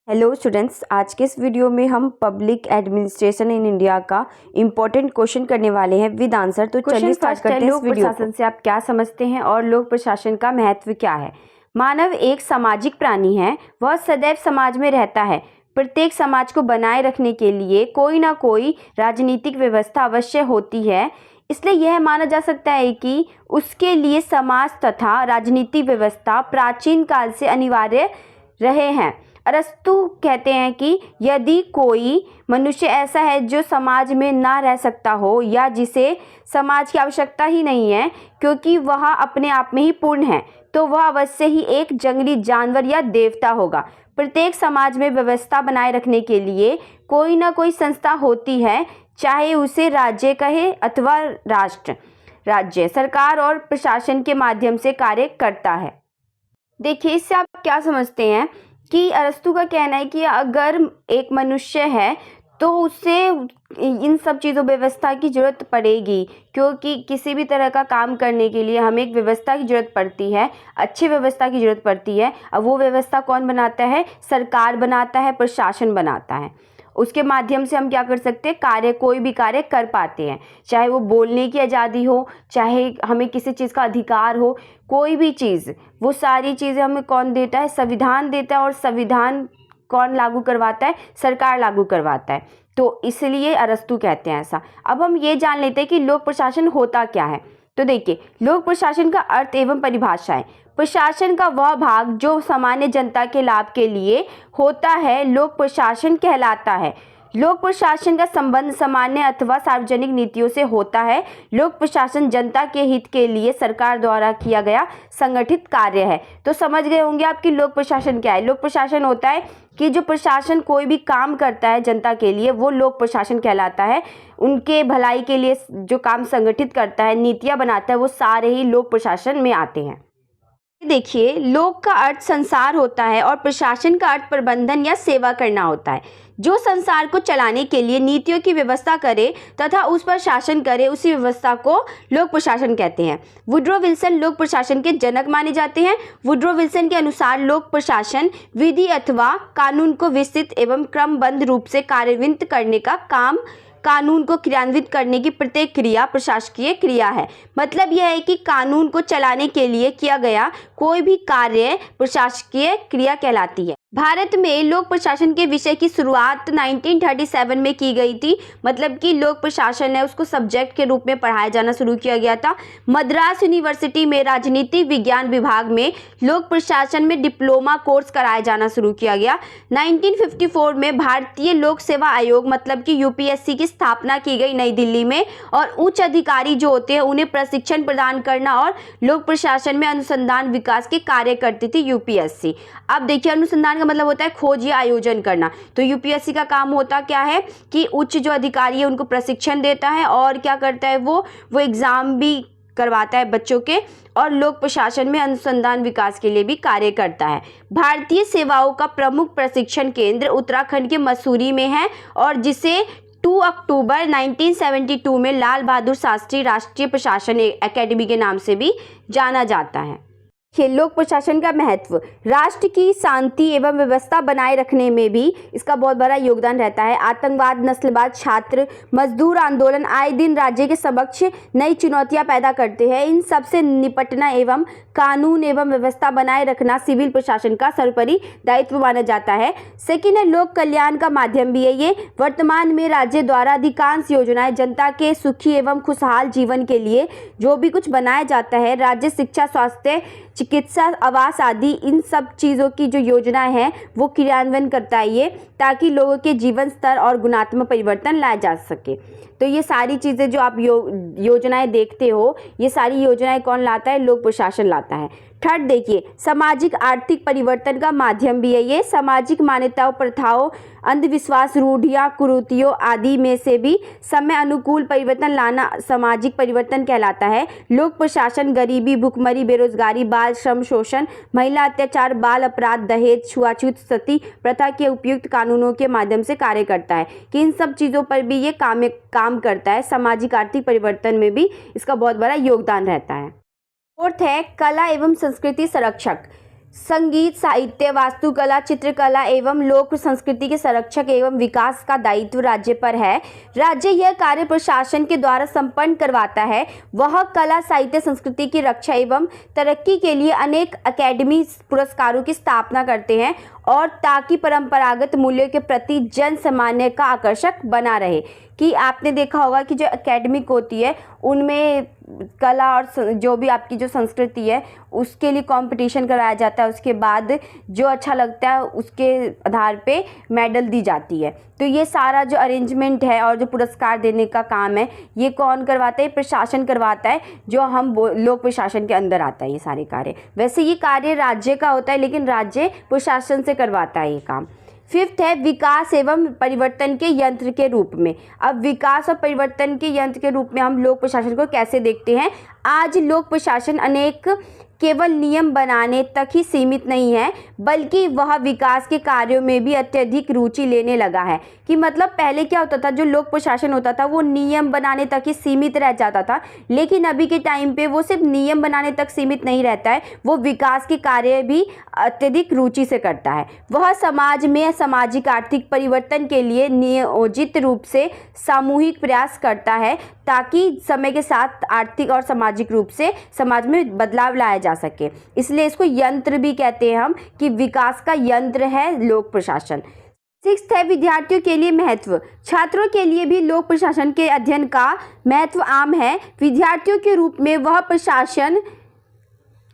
Hello students, आज के इस वीडियो में हम पब्लिक एडमिनिस्ट्रेशन इन इंडिया का इम्पोर्टेंट क्वेश्चन करने वाले हैं विद आंसर। तो चलिए स्टार्ट करते हैं। लोक प्रशासन से आप क्या समझते हैं और लोक प्रशासन का महत्व क्या है। मानव एक सामाजिक प्राणी है, वह सदैव समाज में रहता है। प्रत्येक समाज को बनाए रखने के लिए कोई ना कोई राजनीतिक व्यवस्था अवश्य होती है। इसलिए यह माना जा सकता है कि उसके लिए समाज तथा राजनीतिक व्यवस्था प्राचीन काल से अनिवार्य रहे हैं। अरस्तु कहते हैं कि यदि कोई मनुष्य ऐसा है जो समाज में ना रह सकता हो या जिसे समाज की आवश्यकता ही नहीं है क्योंकि वह अपने आप में ही पूर्ण है, तो वह अवश्य ही एक जंगली जानवर या देवता होगा। प्रत्येक समाज में व्यवस्था बनाए रखने के लिए कोई ना कोई संस्था होती है, चाहे उसे राज्य कहे अथवा राष्ट्र। राज्य सरकार और प्रशासन के माध्यम से कार्य करता है। देखिए, इससे आप क्या समझते हैं कि अरस्तु का कहना है कि अगर एक मनुष्य है तो उसे इन सब चीज़ों व्यवस्था की ज़रूरत पड़ेगी, क्योंकि किसी भी तरह का काम करने के लिए हमें एक व्यवस्था की ज़रूरत पड़ती है, अच्छी व्यवस्था की ज़रूरत पड़ती है। अब वो व्यवस्था कौन बनाता है? सरकार बनाता है, प्रशासन बनाता है। उसके माध्यम से हम क्या कर सकते हैं? कोई भी कार्य कर पाते हैं, चाहे वो बोलने की आज़ादी हो, चाहे हमें किसी चीज़ का अधिकार हो, कोई भी चीज़, वो सारी चीज़ें हमें कौन देता है? संविधान देता है। और संविधान कौन लागू करवाता है? सरकार लागू करवाता है। तो इसलिए अरस्तु कहते हैं ऐसा। अब हम ये जान लेते हैं कि लोक प्रशासन होता क्या है। तो देखिए, लोक प्रशासन का अर्थ एवं परिभाषाएं। प्रशासन का वह भाग जो सामान्य जनता के लाभ के लिए होता है, लोक प्रशासन कहलाता है। लोक प्रशासन का संबंध सामान्य अथवा सार्वजनिक नीतियों से होता है। लोक प्रशासन जनता के हित के लिए सरकार द्वारा किया गया संगठित कार्य है। तो समझ गए होंगे आप कि लोक प्रशासन क्या है। लोक प्रशासन होता है कि जो प्रशासन कोई भी काम करता है जनता के लिए, वो लोक प्रशासन कहलाता है। उनके भलाई के लिए जो काम संगठित करता है, नीतियाँ बनाता है, वो सारे ही लोक प्रशासन में आते हैं। देखिए, लोक का अर्थ संसार होता है और प्रशासन का अर्थ प्रबंधन या सेवा करना होता है। जो संसार को चलाने के लिए नीतियों की व्यवस्था करे तथा उस पर शासन करे, उसी व्यवस्था को लोक प्रशासन कहते हैं। वुड्रो विल्सन लोक प्रशासन के जनक माने जाते हैं। वुड्रो विल्सन के अनुसार लोक प्रशासन विधि अथवा कानून को विस्तृत एवं क्रमबद्ध रूप से कार्यान्वित करने का काम, कानून को क्रियान्वित करने की प्रत्येक क्रिया प्रशासकीय क्रिया है। मतलब यह है कि कानून को चलाने के लिए किया गया कोई भी कार्य प्रशासकीय क्रिया कहलाती है। भारत में लोक प्रशासन के विषय की शुरुआत 1937 में की गई थी। मतलब कि लोक प्रशासन है उसको सब्जेक्ट के रूप में पढ़ाया जाना शुरू किया गया था। मद्रास यूनिवर्सिटी में राजनीति विज्ञान विभाग में लोक प्रशासन में डिप्लोमा कोर्स कराया जाना शुरू किया गया। 1954 में भारतीय लोक सेवा आयोग मतलब कि यूपीएससी की स्थापना की गई नई दिल्ली में। और उच्च अधिकारी जो होते हैं उन्हें प्रशिक्षण प्रदान करना और लोक प्रशासन में अनुसंधान विकास के कार्य करती थी यूपीएससी। अब देखिए, अनुसंधान का मतलब होता है खोज या आयोजन करना। तो यूपीएससी का काम होता क्या है कि उच्च जो अधिकारी है उनको प्रशिक्षण देता है और क्या करता है, वो एग्जाम भी करवाता है बच्चों के, और लोक प्रशासन में अनुसंधान विकास के लिए भी कार्य करता है। भारतीय सेवाओं का प्रमुख प्रशिक्षण केंद्र उत्तराखंड के मसूरी में है और जिसे 2 अक्टूबर 1972 में लाल बहादुर शास्त्री राष्ट्रीय प्रशासन एकेडमी के नाम से भी जाना जाता है। लोक प्रशासन का महत्व राष्ट्र की शांति एवं व्यवस्था बनाए रखने में भी इसका बहुत बड़ा योगदान रहता है। आतंकवाद, नस्लवाद, छात्र मजदूर आंदोलन आए दिन राज्य के समक्ष नई चुनौतियां पैदा करते हैं। इन सब से निपटना एवं कानून एवं व्यवस्था बनाए रखना सिविल प्रशासन का सर्वोपरि दायित्व माना जाता है। सेकेंड है, लोक कल्याण का माध्यम भी है ये। वर्तमान में राज्य द्वारा अधिकांश योजनाएं जनता के सुखी एवं खुशहाल जीवन के लिए जो भी कुछ बनाया जाता है, राज्य शिक्षा, स्वास्थ्य, चिकित्सा, आवास आदि, इन सब चीज़ों की जो योजनाएं हैं वो क्रियान्वयन करता है ये, ताकि लोगों के जीवन स्तर और गुणात्मक परिवर्तन लाया जा सके। तो ये सारी चीज़ें जो आप योजनाएं देखते हो, ये सारी योजनाएं कौन लाता है? लोक प्रशासन लाता है। थर्ड देखिए, सामाजिक आर्थिक परिवर्तन का माध्यम भी है ये। सामाजिक मान्यताओं, प्रथाओं, अंधविश्वास, रूढ़ियाँ, कुरीतियों आदि में से भी समय अनुकूल परिवर्तन लाना सामाजिक परिवर्तन कहलाता है। लोक प्रशासन गरीबी, भुखमरी, बेरोजगारी, बाल श्रम, शोषण, महिला अत्याचार, बाल अपराध, दहेज, छुआछूत, सती प्रथा के उपयुक्त कानूनों के माध्यम से कार्य करता है। कि इन सब चीज़ों पर भी ये काम करता है। सामाजिक आर्थिक परिवर्तन में भी इसका बहुत बड़ा योगदान रहता है। फोर्थ है, कला एवं संस्कृति संरक्षक। संगीत, साहित्य, वास्तुकला, चित्रकला एवं लोक संस्कृति के संरक्षक एवं विकास का दायित्व राज्य पर है। राज्य यह कार्य प्रशासन के द्वारा संपन्न करवाता है। वह कला, साहित्य, संस्कृति की रक्षा एवं तरक्की के लिए अनेक अकेडमी पुरस्कारों की स्थापना करते हैं और ताकि परंपरागत मूल्यों के प्रति जन सामान्य का आकर्षक बना रहे। कि आपने देखा होगा कि जो एकेडमिक होती है उनमें कला और जो भी आपकी जो संस्कृति है उसके लिए कंपटीशन कराया जाता है। उसके बाद जो अच्छा लगता है उसके आधार पे मेडल दी जाती है। तो ये सारा जो अरेंजमेंट है और जो पुरस्कार देने का काम है ये कौन करवाता है? प्रशासन करवाता है, जो हम लोक प्रशासन के अंदर आता है ये सारे कार्य। वैसे ये कार्य राज्य का होता है लेकिन राज्य प्रशासन से करवाता है ये काम। फिफ्थ है विकास एवं परिवर्तन के यंत्र के रूप में। अब विकास और परिवर्तन के यंत्र के रूप में हम लोक प्रशासन को कैसे देखते हैं? आज लोक प्रशासन अनेक केवल नियम बनाने तक ही सीमित नहीं है बल्कि वह विकास के कार्यों में भी अत्यधिक रुचि लेने लगा है। कि मतलब पहले क्या होता था, जो लोक प्रशासन होता था वो नियम बनाने तक ही सीमित रह जाता था, लेकिन अभी के टाइम पे वो सिर्फ नियम बनाने तक सीमित नहीं रहता है, वो विकास के कार्य भी अत्यधिक रुचि से करता है। वह समाज में सामाजिक आर्थिक परिवर्तन के लिए नियोजित रूप से सामूहिक प्रयास करता है ताकि समय के साथ आर्थिक और सामाजिक रूप से समाज में बदलाव लाया जा सके। इसलिए इसको यंत्र भी कहते हैं हम, कि विकास का यंत्र है लोक प्रशासन। सिक्स्थ है विद्यार्थियों के लिए महत्व। छात्रों के लिए भी लोक प्रशासन के अध्ययन का महत्व आम है। विद्यार्थियों के रूप में वह प्रशासन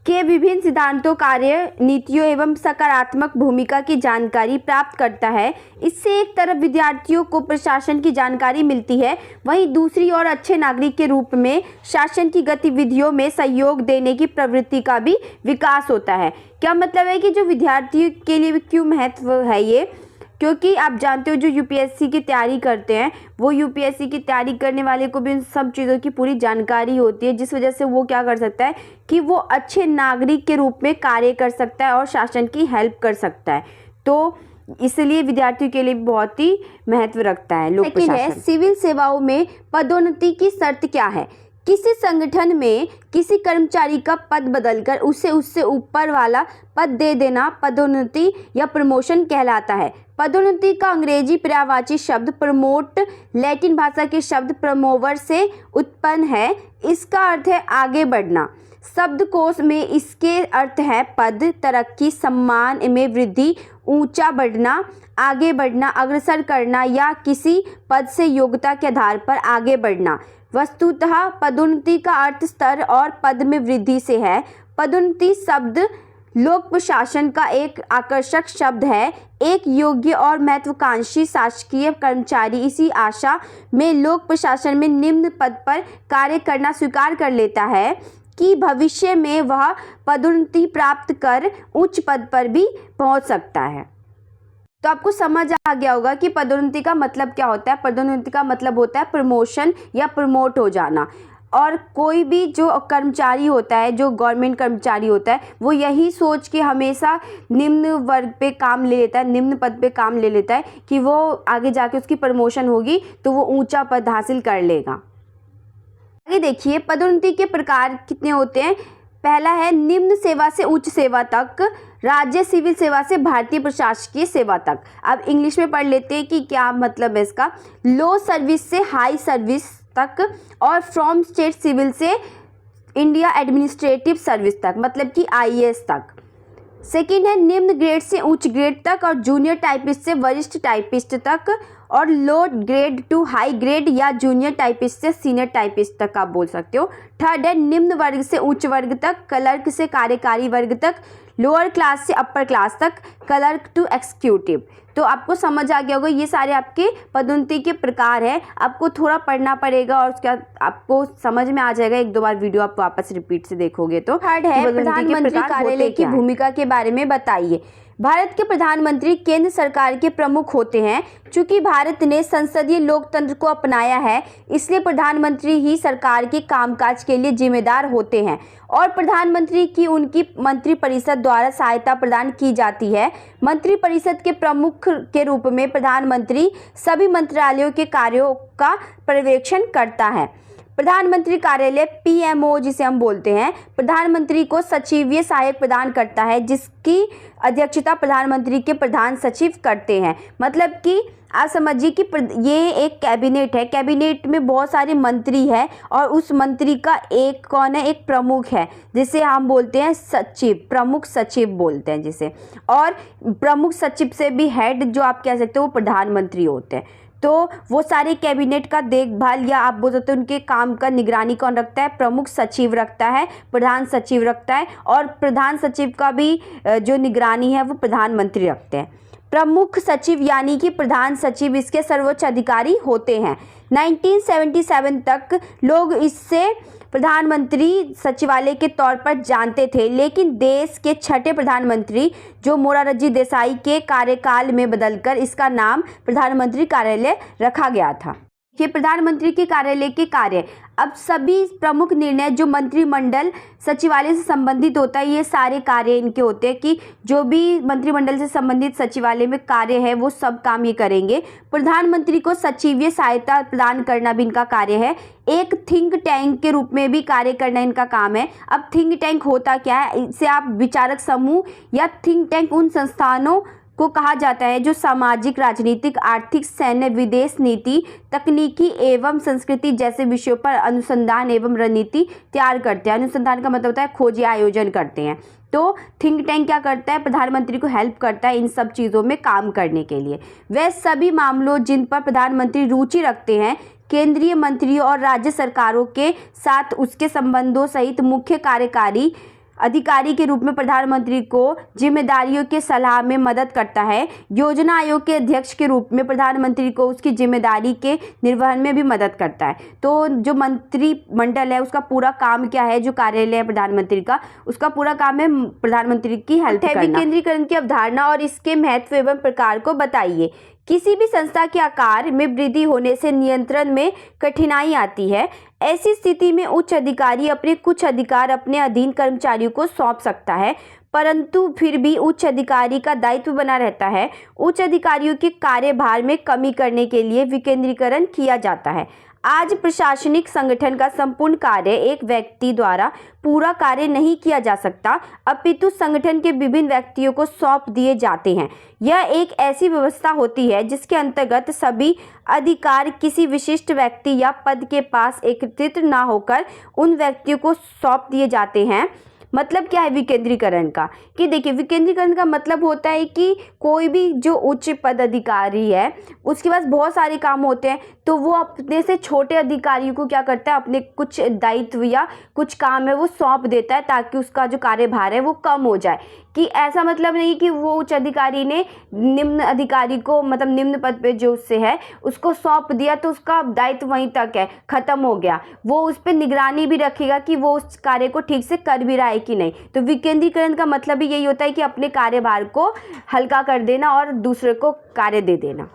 के विभिन्न सिद्धांतों, कार्य, नीतियों एवं सकारात्मक भूमिका की जानकारी प्राप्त करता है। इससे एक तरफ विद्यार्थियों को प्रशासन की जानकारी मिलती है, वहीं दूसरी ओर अच्छे नागरिक के रूप में शासन की गतिविधियों में सहयोग देने की प्रवृत्ति का भी विकास होता है। क्या मतलब है कि जो विद्यार्थियों के लिए क्यों महत्व है ये? क्योंकि आप जानते हो जो यूपीएससी की तैयारी करते हैं वो यूपीएससी की तैयारी करने वाले को भी इन सब चीज़ों की पूरी जानकारी होती है, जिस वजह से वो क्या कर सकता है कि वो अच्छे नागरिक के रूप में कार्य कर सकता है और शासन की हेल्प कर सकता है। तो इसलिए विद्यार्थियों के लिए बहुत ही महत्व रखता है लोक प्रशासन। सिविल सेवाओं में पदोन्नति की शर्त क्या है? किसी संगठन में किसी कर्मचारी का पद बदलकर उसे उससे ऊपर वाला पद दे देना पदोन्नति या प्रमोशन कहलाता है। पदोन्नति का अंग्रेजी पर्यायवाची शब्द प्रमोट लैटिन भाषा के शब्द प्रमोवर से उत्पन्न है। इसका अर्थ है आगे बढ़ना। शब्दकोश में इसके अर्थ है पद, तरक्की, सम्मान में वृद्धि, ऊंचा बढ़ना, आगे बढ़ना, अग्रसर करना या किसी पद से योग्यता के आधार पर आगे बढ़ना। वस्तुतः पदोन्नति का अर्थ स्तर और पद में वृद्धि से है। पदोन्नति शब्द लोक प्रशासन का एक आकर्षक शब्द है। एक योग्य और महत्वाकांक्षी शासकीय कर्मचारी इसी आशा में लोक प्रशासन में निम्न पद पर कार्य करना स्वीकार कर लेता है कि भविष्य में वह पदोन्नति प्राप्त कर उच्च पद पर भी पहुंच सकता है। तो आपको समझ आ गया होगा कि पदोन्नति का मतलब क्या होता है। पदोन्नति का मतलब होता है प्रमोशन या प्रमोट हो जाना। और कोई भी जो कर्मचारी होता है, जो गवर्नमेंट कर्मचारी होता है, वो यही सोच के हमेशा निम्न वर्ग पे काम ले लेता है, निम्न पद पे काम ले लेता है कि वो आगे जाके उसकी प्रमोशन होगी तो वो ऊंचा पद हासिल कर लेगा। आगे देखिए पदोन्नति के प्रकार कितने होते हैं। पहला है निम्न सेवा से उच्च सेवा तक, राज्य सिविल सेवा से भारतीय प्रशासकीय सेवा तक। अब इंग्लिश में पढ़ लेते हैं कि क्या मतलब है इसका। लो सर्विस से हाई सर्विस तक और फ्रॉम स्टेट सिविल से इंडिया एडमिनिस्ट्रेटिव सर्विस तक, मतलब कि आईएएस तक। सेकंड है निम्न ग्रेड से उच्च ग्रेड तक और जूनियर टाइपिस्ट से वरिष्ठ टाइपिस्ट तक, और low grade two high grade या जूनियर टाइपिस्ट से सीनियर टाइपिस्ट तक आप बोल सकते हो। थर्ड है निम्न वर्ग से उच्च वर्ग तक, क्लर्क से कार्यकारी वर्ग तक, लोअर क्लास से अपर क्लास तक, क्लर्क टू एग्जीक्यूटिव। तो आपको समझ आ गया होगा ये सारे आपके पदोन्नति के प्रकार हैं। आपको थोड़ा पढ़ना पड़ेगा और उसके बाद आपको समझ में आ जाएगा। एक दो बार वीडियो आप वापस रिपीट से देखोगे तो। थर्ड है प्रधानमंत्री कार्यालय की भूमिका के बारे में बताइए। भारत के प्रधानमंत्री केंद्र सरकार के प्रमुख होते हैं। चूंकि भारत ने संसदीय लोकतंत्र को अपनाया है इसलिए प्रधानमंत्री ही सरकार के कामकाज के लिए जिम्मेदार होते हैं और प्रधानमंत्री की उनकी मंत्रिपरिषद द्वारा सहायता प्रदान की जाती है। मंत्रिपरिषद के प्रमुख के रूप में प्रधानमंत्री सभी मंत्रालयों के कार्यों का पर्यवेक्षण करता है। प्रधानमंत्री कार्यालय पीएमओ जिसे हम बोलते हैं, प्रधानमंत्री को सचिवीय सहायक प्रदान करता है, जिसकी अध्यक्षता प्रधानमंत्री के प्रधान सचिव करते हैं। मतलब कि आप समझिए कि ये एक कैबिनेट है, कैबिनेट में बहुत सारे मंत्री हैं और उस मंत्री का एक कौन है, एक प्रमुख है जिसे हम बोलते हैं सचिव, प्रमुख सचिव बोलते हैं जिसे। और प्रमुख सचिव से भी हेड जो आप कह सकते हो वो प्रधानमंत्री होते हैं। तो वो सारे कैबिनेट का देखभाल या आप बोल सकते हो उनके काम का निगरानी कौन रखता है, प्रमुख सचिव रखता है, प्रधान सचिव रखता है, और प्रधान सचिव का भी जो निगरानी है वो प्रधानमंत्री रखते हैं। प्रमुख सचिव यानी कि प्रधान सचिव इसके सर्वोच्च अधिकारी होते हैं। 1977 तक लोग इससे प्रधानमंत्री सचिवालय के तौर पर जानते थे, लेकिन देश के छठे प्रधानमंत्री जो मोरारजी देसाई के कार्यकाल में बदलकर इसका नाम प्रधानमंत्री कार्यालय रखा गया था। ये प्रधानमंत्री के कार्यालय के कार्य, अब सभी प्रमुख निर्णय जो मंत्रिमंडल सचिवालय से संबंधित होता है, ये सारे कार्य इनके होते हैं कि जो भी मंत्रिमंडल से संबंधित सचिवालय में कार्य है वो सब काम ये करेंगे। प्रधानमंत्री को सचिवीय सहायता प्रदान करना भी इनका कार्य है। एक थिंक टैंक के रूप में भी कार्य करना इनका काम है। अब थिंक टैंक होता क्या है, इसे आप विचारक समूह या थिंक टैंक उन संस्थानों को कहा जाता है जो सामाजिक, राजनीतिक, आर्थिक, सैन्य, विदेश नीति, तकनीकी एवं संस्कृति जैसे विषयों पर अनुसंधान एवं रणनीति तैयार करते हैं। अनुसंधान का मतलब होता है खोज या आयोजन करते हैं। तो थिंक टैंक क्या करता है, प्रधानमंत्री को हेल्प करता है इन सब चीज़ों में काम करने के लिए। वह सभी मामलों जिन पर प्रधानमंत्री रुचि रखते हैं, केंद्रीय मंत्रियों और राज्य सरकारों के साथ उसके संबंधों सहित मुख्य कार्यकारी अधिकारी के रूप में प्रधानमंत्री को जिम्मेदारियों के सलाह में मदद करता है। योजना आयोग के अध्यक्ष के रूप में प्रधानमंत्री को उसकी जिम्मेदारी के निर्वहन में भी मदद करता है। तो जो मंत्रिमंडल है उसका पूरा काम क्या है, जो कार्यालय है प्रधानमंत्री का, उसका पूरा काम है प्रधानमंत्री की हेल्प करना। विकेंद्रीकरण की अवधारणा और इसके महत्व एवं प्रकार को बताइए। किसी भी संस्था के आकार में वृद्धि होने से नियंत्रण में कठिनाई आती है। ऐसी स्थिति में उच्च अधिकारी अपने कुछ अधिकार अपने अधीन कर्मचारियों को सौंप सकता है, परंतु फिर भी उच्च अधिकारी का दायित्व बना रहता है। उच्च अधिकारियों के कार्यभार में कमी करने के लिए विकेंद्रीकरण किया जाता है। आज प्रशासनिक संगठन का संपूर्ण कार्य एक व्यक्ति द्वारा पूरा कार्य नहीं किया जा सकता, अपितु संगठन के विभिन्न व्यक्तियों को सौंप दिए जाते हैं। यह एक ऐसी व्यवस्था होती है जिसके अंतर्गत सभी अधिकार किसी विशिष्ट व्यक्ति या पद के पास एकत्रित न होकर उन व्यक्तियों को सौंप दिए जाते हैं। मतलब क्या है विकेंद्रीकरण का, कि देखिए विकेंद्रीकरण का मतलब होता है कि कोई भी जो उच्च पद अधिकारी है उसके पास बहुत सारे काम होते हैं, तो वो अपने से छोटे अधिकारियों को क्या करता है, अपने कुछ दायित्व या कुछ काम है वो सौंप देता है ताकि उसका जो कार्यभार है वो कम हो जाए। कि ऐसा मतलब नहीं कि वो उच्च अधिकारी ने निम्न अधिकारी को, मतलब निम्न पद पे जो उससे है उसको सौंप दिया तो उसका दायित्व वहीं तक है, खत्म हो गया। वो उस पर निगरानी भी रखेगा कि वो उस कार्य को ठीक से कर भी रहा है कि नहीं। तो विकेंद्रीकरण का मतलब भी यही होता है कि अपने कार्यभार को हल्का कर देना और दूसरे को कार्य दे देना।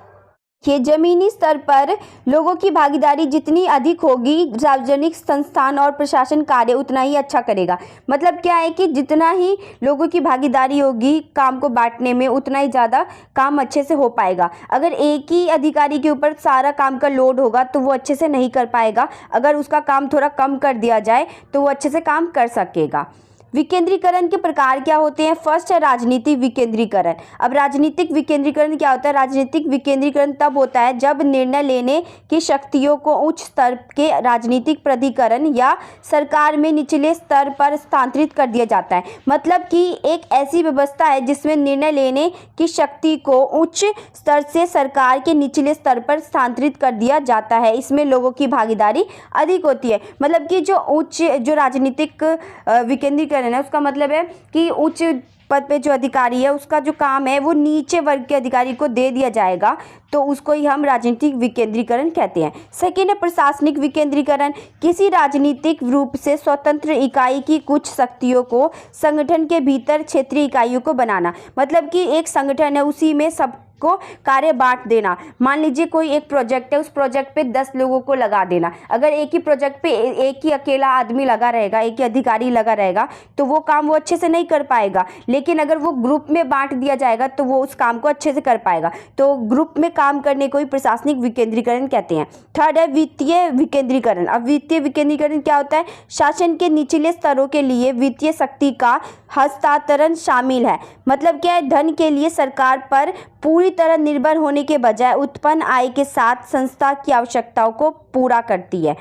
कि जमीनी स्तर पर लोगों की भागीदारी जितनी अधिक होगी, सार्वजनिक संस्थान और प्रशासन कार्य उतना ही अच्छा करेगा। मतलब क्या है कि जितना ही लोगों की भागीदारी होगी काम को बांटने में, उतना ही ज़्यादा काम अच्छे से हो पाएगा। अगर एक ही अधिकारी के ऊपर सारा काम का लोड होगा तो वो अच्छे से नहीं कर पाएगा। अगर उसका काम थोड़ा कम कर दिया जाए तो वो अच्छे से काम कर सकेगा। विकेंद्रीकरण के प्रकार क्या होते हैं? फर्स्ट है राजनीतिक विकेंद्रीकरण। अब राजनीतिक विकेंद्रीकरण क्या होता है? राजनीतिक विकेंद्रीकरण तब होता है जब निर्णय लेने की शक्तियों को उच्च स्तर के राजनीतिक प्राधिकरण या सरकार में निचले स्तर पर स्थानांतरित कर दिया जाता है। मतलब कि एक ऐसी व्यवस्था है जिसमें निर्णय लेने की शक्ति को उच्च स्तर से सरकार के निचले स्तर पर स्थानांतरित कर दिया जाता है। इसमें लोगों की भागीदारी अधिक होती है। मतलब कि जो राजनीतिक विकेंद्रीकरण है उसका मतलब है कि उच्च पद पे जो अधिकारी है उसका जो काम है वो नीचे वर्ग के अधिकारी को दे दिया जाएगा, तो उसको ही हम राजनीतिक विकेंद्रीकरण कहते हैं। सेकेंड है प्रशासनिक विकेंद्रीकरण। किसी राजनीतिक रूप से स्वतंत्र इकाई की कुछ शक्तियों को संगठन के भीतर क्षेत्रीय इकाइयों को बनाना। मतलब कि एक संगठन है उसी में सब को कार्य बांट देना। मान लीजिए कोई एक प्रोजेक्ट है, उस प्रोजेक्ट पे 10 लोगों को लगा देना। अगर एक ही प्रोजेक्ट पे एक ही अकेला आदमी लगा रहेगा, एक ही अधिकारी लगा रहेगा, तो वो काम वो अच्छे से नहीं कर पाएगा। लेकिन अगर वो ग्रुप में बांट दिया जाएगा तो वो उस काम को अच्छे से कर पाएगा। तो ग्रुप में काम करने को ही प्रशासनिक विकेंद्रीकरण कहते हैं। थर्ड है वित्तीय विकेंद्रीकरण। अब वित्तीय विकेंद्रीकरण क्या होता है? शासन के निचले स्तरों के लिए वित्तीय शक्ति का हस्तांतरण शामिल है। मतलब क्या है? धन के लिए सरकार पर पूरी तरह निर्भर होने के बजाय उत्पन्न आय के साथ संस्था की आवश्यकताओं को पूरा करती है।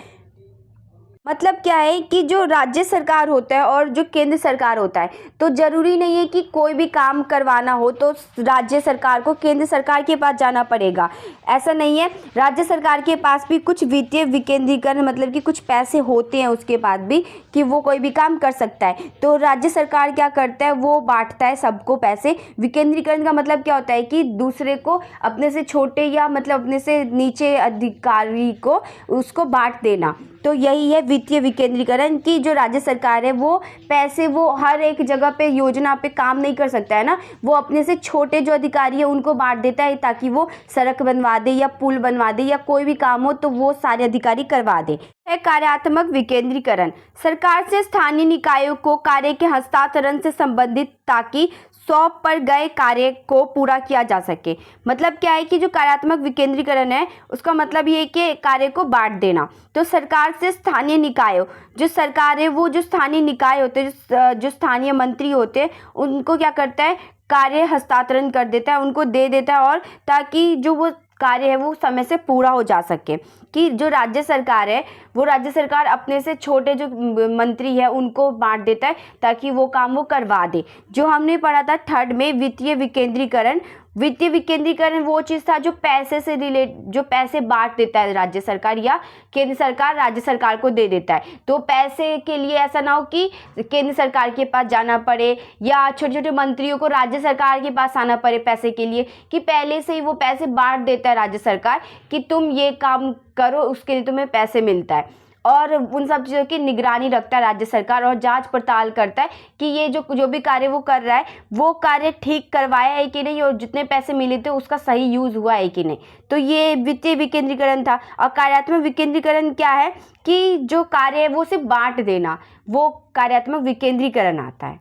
मतलब क्या है कि जो राज्य सरकार होता है और जो केंद्र सरकार होता है, तो जरूरी नहीं है कि कोई भी काम करवाना हो तो राज्य सरकार को केंद्र सरकार के पास जाना पड़ेगा। ऐसा नहीं है, राज्य सरकार के पास भी कुछ वित्तीय विकेंद्रीकरण मतलब कि कुछ पैसे होते हैं उसके बाद भी कि वो कोई भी काम कर सकता है। तो राज्य सरकार क्या करता है? वो बांटता है सबको पैसे। विकेंद्रीकरण का मतलब क्या होता है कि दूसरे को, अपने से छोटे या मतलब अपने से नीचे अधिकारी को उसको बांट देना। तो यही है वित्तीय विकेंद्रीकरण की जो राज्य सरकार है वो पैसे वो हर एक जगह पे योजना पे काम नहीं कर सकता है ना, वो अपने से छोटे जो अधिकारी है उनको बांट देता है ताकि वो सड़क बनवा दे या पुल बनवा दे या कोई भी काम हो तो वो सारे अधिकारी करवा दे। है कार्यात्मक विकेंद्रीकरण। सरकार से स्थानीय निकायों को कार्य के हस्तांतरण से संबंधित ताकि सौंप पर गए कार्य को पूरा किया जा सके। मतलब क्या है कि जो कार्यात्मक विकेंद्रीकरण है उसका मतलब ये है कि कार्य को बांट देना। तो सरकार से स्थानीय निकायों, जो सरकार है वो जो स्थानीय निकाय होते हैं, जो स्थानीय मंत्री होते हैं, उनको क्या करता है? कार्य हस्तांतरण कर देता है, उनको दे देता है, और ताकि जो वो कार्य है वो समय से पूरा हो जा सके। कि जो राज्य सरकार है वो राज्य सरकार अपने से छोटे जो मंत्री है उनको बांट देता है ताकि वो काम वो करवा दे। जो हमने पढ़ा था थर्ड में वित्तीय विकेंद्रीकरण। वित्तीय विकेंद्रीकरण वो चीज़ था जो पैसे से जो पैसे बांट देता है राज्य सरकार या केंद्र सरकार राज्य सरकार को दे देता है। तो पैसे के लिए ऐसा ना हो कि केंद्र सरकार के पास जाना पड़े या छोटे छोटे मंत्रियों को राज्य सरकार के पास आना पड़े पैसे के लिए, कि पहले से ही वो पैसे बांट देता है राज्य सरकार कि तुम ये काम करो, उसके लिए तुम्हें पैसे मिलता है। और उन सब चीज़ों की निगरानी रखता है राज्य सरकार और जांच पड़ताल करता है कि ये जो भी कार्य वो कर रहा है वो कार्य ठीक करवाया है कि नहीं और जितने पैसे मिले थे उसका सही यूज़ हुआ है कि नहीं। तो ये वित्तीय विकेंद्रीकरण था। और कार्यात्मक विकेंद्रीकरण क्या है कि जो कार्य है वो सिर्फ बांट देना, वो कार्यात्मक विकेंद्रीकरण आता है।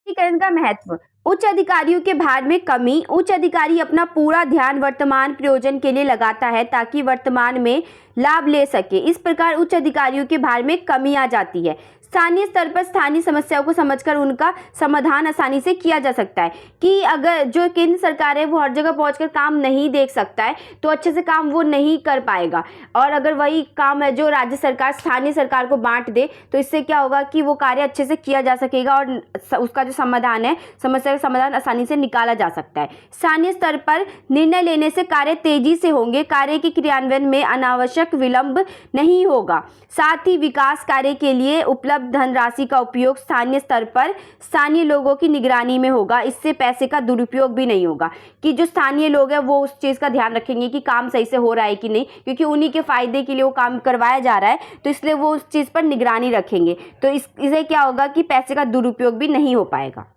विकेंद्रीकरण का महत्व। उच्च अधिकारियों के भार में कमी। उच्च अधिकारी अपना पूरा ध्यान वर्तमान प्रयोजन के लिए लगाता है ताकि वर्तमान में लाभ ले सके। इस प्रकार उच्च अधिकारियों के भार में कमी आ जाती है। स्थानीय स्तर पर स्थानीय समस्याओं को समझकर उनका समाधान आसानी से किया जा सकता है। कि अगर जो केंद्र सरकार है वो हर जगह पहुंचकर काम नहीं देख सकता है तो अच्छे से काम वो नहीं कर पाएगा, और अगर वही काम है जो राज्य सरकार स्थानीय सरकार को बांट दे तो इससे क्या होगा कि वो कार्य अच्छे से किया जा सकेगा और उसका जो समाधान है, समस्या का समाधान आसानी से निकाला जा सकता है। स्थानीय स्तर पर निर्णय लेने से कार्य तेजी से होंगे। कार्य के क्रियान्वयन में अनावश्यक विलंब नहीं होगा। साथ ही विकास कार्य के लिए उपलब्ध धनराशि का उपयोग स्थानीय स्तर पर स्थानीय लोगों की निगरानी में होगा। इससे पैसे का दुरुपयोग भी नहीं होगा, कि जो स्थानीय लोग हैं वो उस चीज़ का ध्यान रखेंगे कि काम सही से हो रहा है कि नहीं, क्योंकि उन्हीं के फायदे के लिए वो काम करवाया जा रहा है, तो इसलिए वो उस चीज़ पर निगरानी रखेंगे। तो इससे क्या होगा कि पैसे का दुरुपयोग भी नहीं हो पाएगा।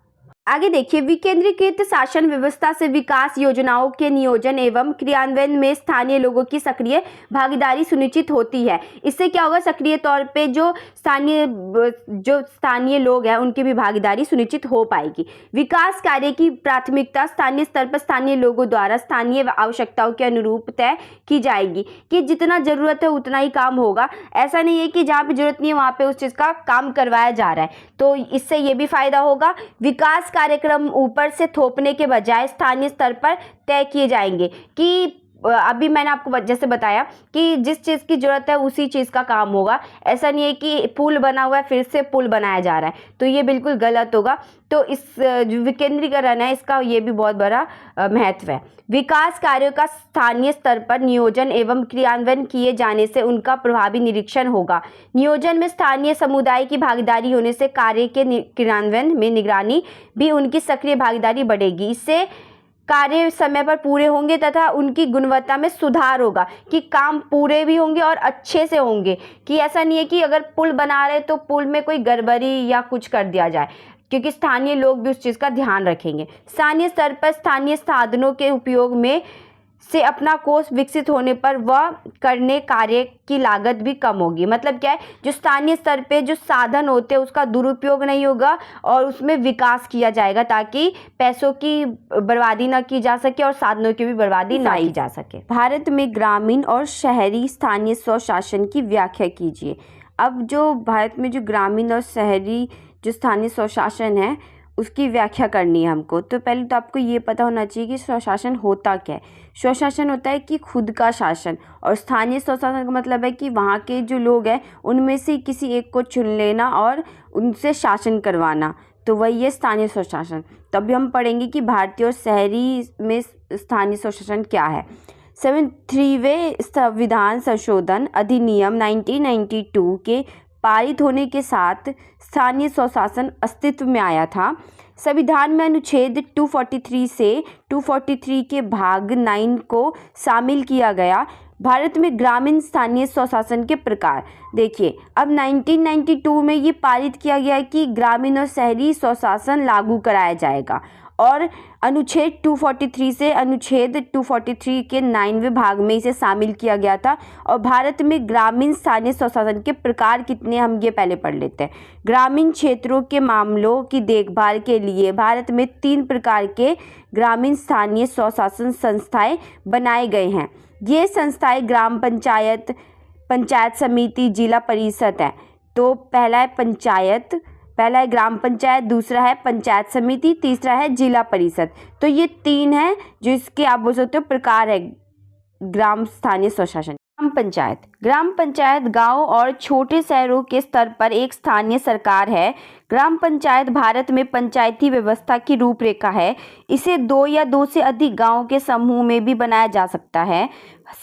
आगे देखिए, विकेंद्रीकृत शासन व्यवस्था से विकास योजनाओं के नियोजन एवं क्रियान्वयन में स्थानीय लोगों की सक्रिय भागीदारी सुनिश्चित होती है। इससे क्या होगा, सक्रिय तौर पे जो स्थानीय लोग हैं उनकी भी भागीदारी सुनिश्चित हो पाएगी। विकास कार्य की प्राथमिकता स्थानीय स्तर पर स्थानीय लोगों द्वारा स्थानीय आवश्यकताओं के अनुरूप तय की जाएगी, कि जितना जरूरत है उतना ही काम होगा। ऐसा नहीं है कि जहाँ पे जरूरत नहीं है वहाँ पे उस चीज़ का काम करवाया जा रहा है। तो इससे ये भी फायदा होगा। विकास कार्यक्रम ऊपर से थोपने के बजाय स्थानीय स्तर पर तय किए जाएंगे, कि अभी मैंने आपको जैसे बताया कि जिस चीज़ की ज़रूरत है उसी चीज़ का काम होगा। ऐसा नहीं है कि पुल बना हुआ है फिर से पुल बनाया जा रहा है, तो ये बिल्कुल गलत होगा। तो इस जो विकेंद्रीकरण है इसका ये भी बहुत बड़ा महत्व है। विकास कार्यों का स्थानीय स्तर पर नियोजन एवं क्रियान्वयन किए जाने से उनका प्रभावी निरीक्षण होगा। नियोजन में स्थानीय समुदाय की भागीदारी होने से कार्य के क्रियान्वयन में निगरानी भी उनकी सक्रिय भागीदारी बढ़ेगी। इससे कार्य समय पर पूरे होंगे तथा उनकी गुणवत्ता में सुधार होगा, कि काम पूरे भी होंगे और अच्छे से होंगे। कि ऐसा नहीं है कि अगर पुल बना रहे तो पुल में कोई गड़बड़ी या कुछ कर दिया जाए, क्योंकि स्थानीय लोग भी उस चीज़ का ध्यान रखेंगे। स्थानीय स्तर पर स्थानीय साधनों के उपयोग में से अपना कोष विकसित होने पर वह करने कार्य की लागत भी कम होगी। मतलब क्या है, जो स्थानीय स्तर पे जो साधन होते हैं उसका दुरुपयोग नहीं होगा और उसमें विकास किया जाएगा ताकि पैसों की बर्बादी ना की जा सके और साधनों की भी बर्बादी ना की जा सके। भारत में ग्रामीण और शहरी स्थानीय स्वशासन की व्याख्या कीजिए। अब जो भारत में जो ग्रामीण और शहरी जो स्थानीय स्वशासन है उसकी व्याख्या करनी है हमको। तो पहले तो आपको ये पता होना चाहिए कि स्वशासन होता क्या है। स्वशासन होता है कि खुद का शासन, और स्थानीय स्वशासन का मतलब है कि वहाँ के जो लोग हैं उनमें से किसी एक को चुन लेना और उनसे शासन करवाना, तो वही है स्थानीय स्वशासन। तभी हम पढ़ेंगे कि भारतीय और शहरी में स्थानीय स्वशासन क्या है। 73वें संविधान संशोधन अधिनियम 1992 के पारित होने के साथ स्थानीय स्वशासन अस्तित्व में आया था। संविधान में अनुच्छेद 243 से 243 के भाग 9 को शामिल किया गया। भारत में ग्रामीण स्थानीय स्वशासन के प्रकार देखिए, अब 1992 में ये पारित किया गया है कि ग्रामीण और शहरी स्वशासन लागू कराया जाएगा, और अनुच्छेद 243 से अनुच्छेद 243 के 9वें भाग में इसे शामिल किया गया था। और भारत में ग्रामीण स्थानीय स्वशासन के प्रकार कितने, हम ये पहले पढ़ लेते हैं। ग्रामीण क्षेत्रों के मामलों की देखभाल के लिए भारत में 3 प्रकार के ग्रामीण स्थानीय स्वशासन संस्थाएं बनाए गए हैं। ये संस्थाएं ग्राम पंचायत, पंचायत समिति, जिला परिषद है। तो पहला है ग्राम पंचायत, दूसरा है पंचायत समिति, तीसरा है जिला परिषद। तो ये 3 है जो इसके आप बोल सकते हो प्रकार है ग्राम स्थानीय स्वशासन। ग्राम पंचायत गांव और छोटे शहरों के स्तर पर एक स्थानीय सरकार है। ग्राम पंचायत भारत में पंचायती व्यवस्था की रूपरेखा है। इसे 2 या 2 से अधिक गांवों के समूह में भी बनाया जा सकता है।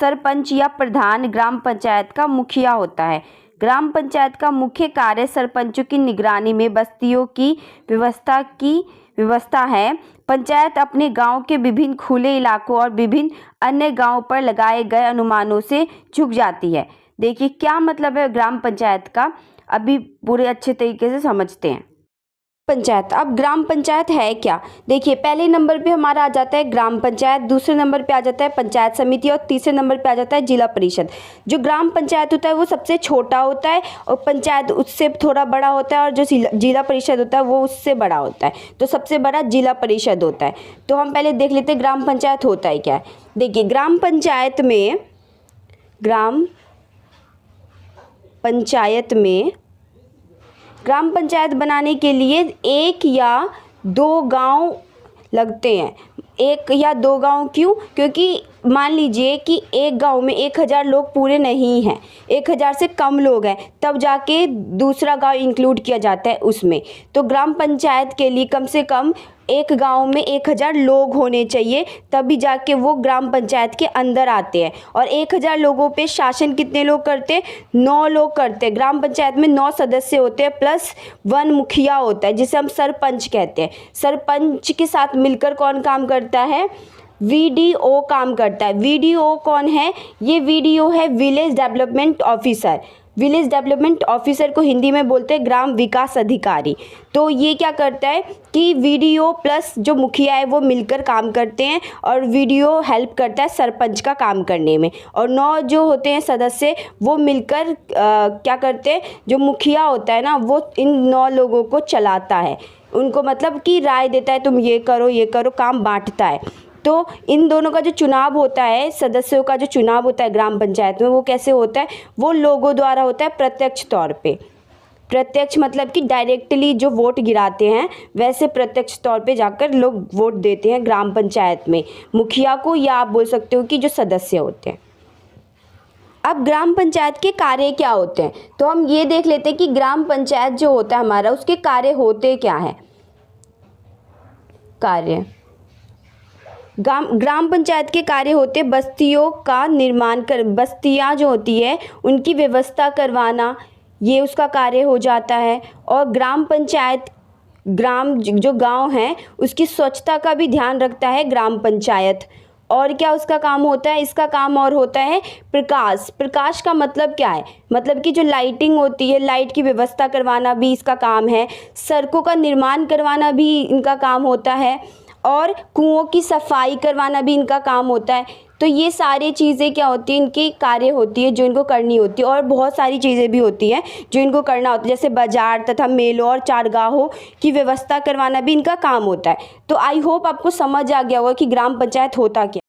सरपंच या प्रधान ग्राम पंचायत का मुखिया होता है। ग्राम पंचायत का मुख्य कार्य सरपंचों की निगरानी में बस्तियों की व्यवस्था है। पंचायत अपने गांव के विभिन्न खुले इलाकों और विभिन्न अन्य गांवों पर लगाए गए अनुमानों से झुक जाती है। देखिए क्या मतलब है ग्राम पंचायत का, अभी पूरे अच्छे तरीके से समझते हैं। पंचायत, अब ग्राम पंचायत है क्या, देखिए पहले नंबर पे हमारा आ जाता है ग्राम पंचायत, दूसरे नंबर पे आ जाता है पंचायत समिति और तीसरे नंबर पे आ जाता है जिला परिषद। जो ग्राम पंचायत होता है वो सबसे छोटा होता है और पंचायत उससे थोड़ा बड़ा होता है, और जो जिला परिषद होता है वो उससे बड़ा होता है। तो सबसे बड़ा जिला परिषद होता है। तो हम पहले देख लेते हैं ग्राम पंचायत होता है क्या है। देखिए ग्राम पंचायत बनाने के लिए 1 या 2 गांव लगते हैं। 1 या 2 गांव क्यों? क्योंकि मान लीजिए कि एक गांव में 1000 लोग पूरे नहीं हैं, 1000 से कम लोग हैं, तब जाके दूसरा गांव इंक्लूड किया जाता है उसमें। तो ग्राम पंचायत के लिए कम से कम एक गांव में 1000 लोग होने चाहिए, तभी जाके वो ग्राम पंचायत के अंदर आते हैं। और 1000 लोगों पे शासन कितने लोग करते हैं? 9 लोग करते हैं। ग्राम पंचायत में 9 सदस्य होते हैं प्लस 1 मुखिया होता है जिसे हम सरपंच कहते हैं। सरपंच के साथ मिलकर कौन काम करता है? VDO काम करता है। VDO कौन है? ये VDO है village development officer. Village development officer को हिंदी में बोलते हैं ग्राम विकास अधिकारी। तो ये क्या करता है कि VDO प्लस जो मुखिया है वो मिलकर काम करते हैं, और VDO हेल्प करता है सरपंच का काम करने में। और 9 जो होते हैं सदस्य वो मिलकर क्या करते हैं, जो मुखिया होता है ना वो इन 9 लोगों को चलाता है, उनको मतलब कि राय देता है, तुम ये करो, काम बांटता है। तो इन दोनों का जो चुनाव होता है, सदस्यों का जो चुनाव होता है ग्राम पंचायत में, वो कैसे होता है? वो लोगों द्वारा होता है प्रत्यक्ष तौर पे। प्रत्यक्ष मतलब कि डायरेक्टली जो वोट गिराते हैं, वैसे प्रत्यक्ष तौर पे जाकर लोग वोट देते हैं ग्राम पंचायत में मुखिया को, या आप बोल सकते हो कि जो सदस्य होते हैं। अब ग्राम पंचायत के कार्य क्या होते हैं, तो हम ये देख लेते हैं कि ग्राम पंचायत जो होता है हमारा, उसके कार्य होते क्या है। ग्राम पंचायत के कार्य होते बस्तियों का निर्माण कर, बस्तियाँ जो होती है उनकी व्यवस्था करवाना, ये उसका कार्य हो जाता है। और ग्राम पंचायत जो गांव है उसकी स्वच्छता का भी ध्यान रखता है ग्राम पंचायत। और क्या उसका काम होता है, इसका काम और होता है प्रकाश। प्रकाश का मतलब क्या है, मतलब कि जो लाइटिंग होती है, लाइट की व्यवस्था करवाना भी इसका काम है। सड़कों का निर्माण करवाना भी इनका काम होता है और कुओं की सफाई करवाना भी इनका काम होता है। तो ये सारी चीज़ें क्या होती हैं, इनकी कार्य होती है जो इनको करनी होती है। और बहुत सारी चीज़ें भी होती हैं जो इनको करना होता है, जैसे बाजार तथा मेलों और चारगाहों की व्यवस्था करवाना भी इनका काम होता है। तो आई होप आपको समझ आ गया होगा कि ग्राम पंचायत होता क्या।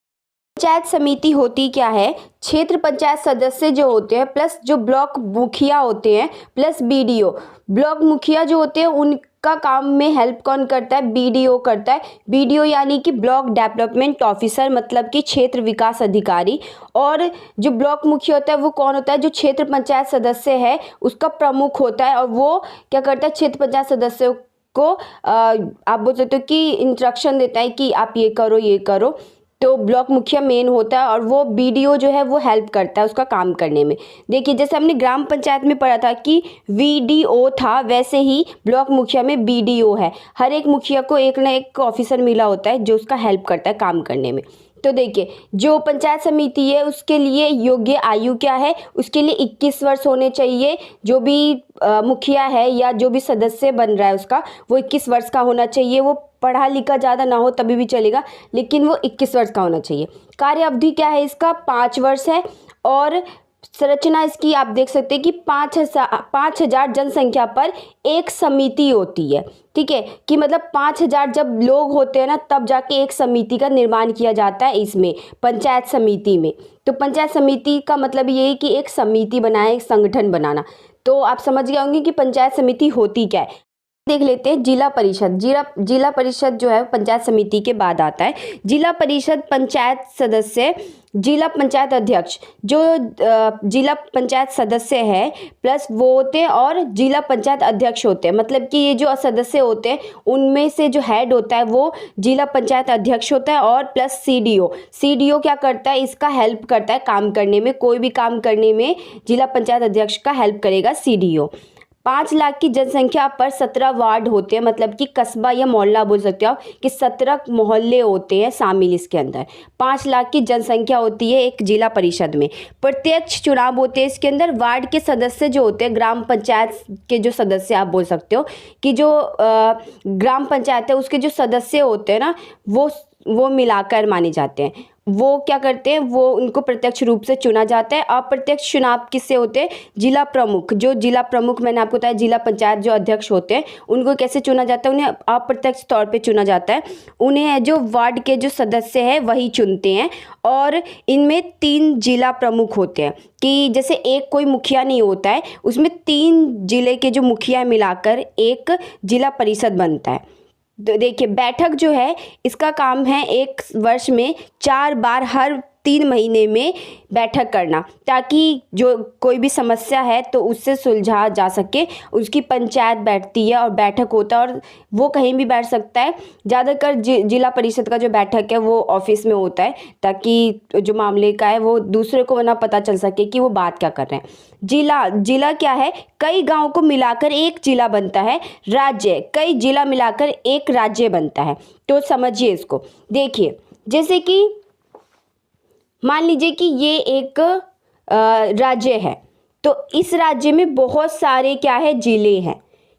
पंचायत समिति होती क्या है, क्षेत्र पंचायत सदस्य जो होते हैं प्लस जो ब्लॉक मुखिया होते हैं प्लस बीडीओ। ब्लॉक मुखिया जो होते हैं उनका काम में हेल्प कौन करता है, बीडीओ करता है। बीडीओ यानी कि ब्लॉक डेवलपमेंट ऑफिसर, मतलब कि क्षेत्र विकास अधिकारी। और जो ब्लॉक मुखिया होता है वो कौन होता है, जो क्षेत्र पंचायत सदस्य है उसका प्रमुख होता है। और वो क्या करता है, क्षेत्र पंचायत सदस्यों को आप बोल सकते हो कि इंस्ट्रक्शन देता है कि आप ये करो ये करो। तो ब्लॉक मुखिया मेन होता है और वो बीडीओ जो है वो हेल्प करता है उसका काम करने में। देखिए जैसे हमने ग्राम पंचायत में पढ़ा था कि वीडीओ था, वैसे ही ब्लॉक मुखिया में बीडीओ है। हर एक मुखिया को एक ना एक ऑफिसर मिला होता है जो उसका हेल्प करता है काम करने में। तो देखिए जो पंचायत समिति है उसके लिए योग्य आयु क्या है, उसके लिए 21 वर्ष होने चाहिए। जो भी मुखिया है या जो भी सदस्य बन रहा है उसका वो 21 वर्ष का होना चाहिए। वो पढ़ा लिखा ज़्यादा ना हो तभी भी चलेगा, लेकिन वो 21 वर्ष का होना चाहिए। कार्य अवधि क्या है इसका, 5 वर्ष है। और संरचना इसकी आप देख सकते हैं कि 5,000 जनसंख्या पर एक समिति होती है। ठीक है, कि मतलब 5,000 जब लोग होते हैं ना तब जाके एक समिति का निर्माण किया जाता है इसमें पंचायत समिति में। तो पंचायत समिति का मतलब ये है कि एक समिति बनाए, एक संगठन बनाना। तो आप समझ गए होंगे कि पंचायत समिति होती क्या है। देख लेते हैं जिला परिषद। जिला परिषद जो है पंचायत समिति के बाद आता है। जिला परिषद पंचायत सदस्य, जिला पंचायत अध्यक्ष जो जिला पंचायत सदस्य है प्लस वो होते हैं और जिला पंचायत अध्यक्ष होते हैं। मतलब कि ये जो सदस्य होते हैं उनमें से जो हेड होता है वो जिला पंचायत अध्यक्ष होता है और प्लस सीडीओ क्या करता है, इसका हेल्प करता है काम करने में। कोई भी काम करने में जिला पंचायत अध्यक्ष का हेल्प करेगा सीडीओ। 5 लाख की जनसंख्या पर 17 वार्ड होते हैं, मतलब कि कस्बा या मोहल्ला बोल सकते हो आप कि 17 मोहल्ले होते हैं शामिल इसके अंदर। 5 लाख की जनसंख्या होती है एक जिला परिषद में। प्रत्यक्ष चुनाव होते हैं इसके अंदर। वार्ड के सदस्य जो होते हैं, ग्राम पंचायत के जो सदस्य आप बोल सकते हो कि जो ग्राम पंचायत है उसके जो सदस्य होते हैं ना वो मिलाकर माने जाते हैं। वो क्या करते हैं, वो उनको प्रत्यक्ष रूप से चुना जाता है। अप्रत्यक्ष चुनाव किससे होते हैं, जिला प्रमुख। जो जिला प्रमुख मैंने आपको बताया, जिला पंचायत जो अध्यक्ष होते हैं उनको कैसे चुना जाता है, उन्हें अप्रत्यक्ष तौर पे चुना जाता है। उन्हें जो वार्ड के जो सदस्य हैं वही चुनते हैं। और इनमें 3 जिला प्रमुख होते हैं कि जैसे एक कोई मुखिया नहीं होता है, उसमें 3 जिले के जो मुखिया मिलाकर एक जिला परिषद बनता है। तो देखिए बैठक जो है इसका काम है एक वर्ष में 4 बार हर 3 महीने में बैठक करना, ताकि जो कोई भी समस्या है तो उससे सुलझा जा सके। उसकी पंचायत बैठती है और बैठक होता है और वो कहीं भी बैठ सकता है। ज़्यादातर जिला परिषद का जो बैठक है वो ऑफिस में होता है, ताकि जो मामले का है वो दूसरे को ना पता चल सके कि वो बात क्या कर रहे हैं। जिला क्या है, कई गाँव को मिलाकर एक जिला बनता है। राज्य, कई जिला मिलाकर एक राज्य बनता है। तो समझिए इसको। देखिए जैसे कि मान लीजिए कि ये एक राज्य है, तो इस राज्य में बहुत सारे क्या है, जिले हैं।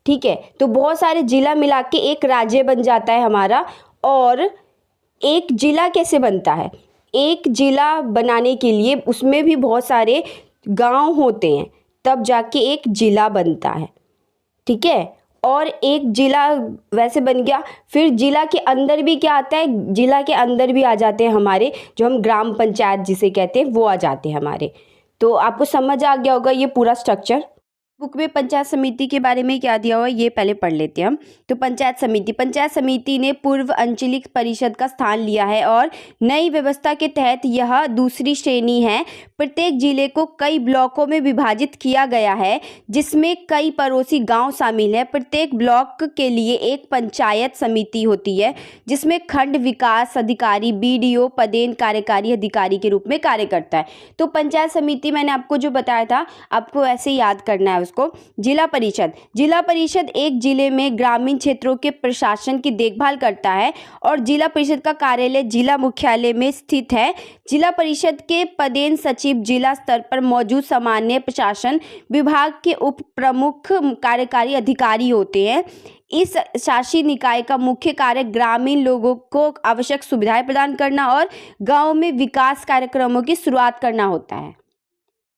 ठीक है, तो बहुत सारे जिला मिला के एक राज्य बन जाता है हमारा। और एक जिला कैसे बनता है, एक जिला बनाने के लिए उसमें भी बहुत सारे गांव होते हैं, तब जाके एक जिला बनता है। ठीक है, और एक जिला वैसे बन गया। फिर जिला के अंदर भी क्या आता है, जिला के अंदर भी आ जाते हैं हमारे जो हम ग्राम पंचायत जिसे कहते हैं वो आ जाते हैं हमारे। तो आपको समझ आ गया होगा ये पूरा स्ट्रक्चर। बुक में पंचायत समिति के बारे में क्या दिया हुआ है ये पहले पढ़ लेते हैं हम। तो पंचायत समिति ने पूर्व अंचलिक परिषद का स्थान लिया है और नई व्यवस्था के तहत यह दूसरी श्रेणी है। प्रत्येक जिले को कई ब्लॉकों में विभाजित किया गया है जिसमें कई पड़ोसी गांव शामिल हैं। प्रत्येक ब्लॉक के लिए एक पंचायत समिति होती है जिसमें खंड विकास अधिकारी बीडीओ पदेन कार्यकारी अधिकारी के रूप में कार्य करता है। तो पंचायत समिति मैंने आपको जो बताया था आपको ऐसे याद करना है उसको। जिला परिषद, जिला परिषद एक जिले में ग्रामीण क्षेत्रों के प्रशासन की देखभाल करता है और जिला परिषद का कार्यालय जिला मुख्यालय में स्थित है। जिला परिषद के पदेन सचिव जिला स्तर पर मौजूद सामान्य प्रशासन विभाग के उप प्रमुख कार्यकारी अधिकारी होते हैं। इस शासी निकाय का मुख्य कार्य ग्रामीण लोगों को आवश्यक सुविधाएं प्रदान करना और गांव में विकास कार्यक्रमों की शुरुआत करना होता है।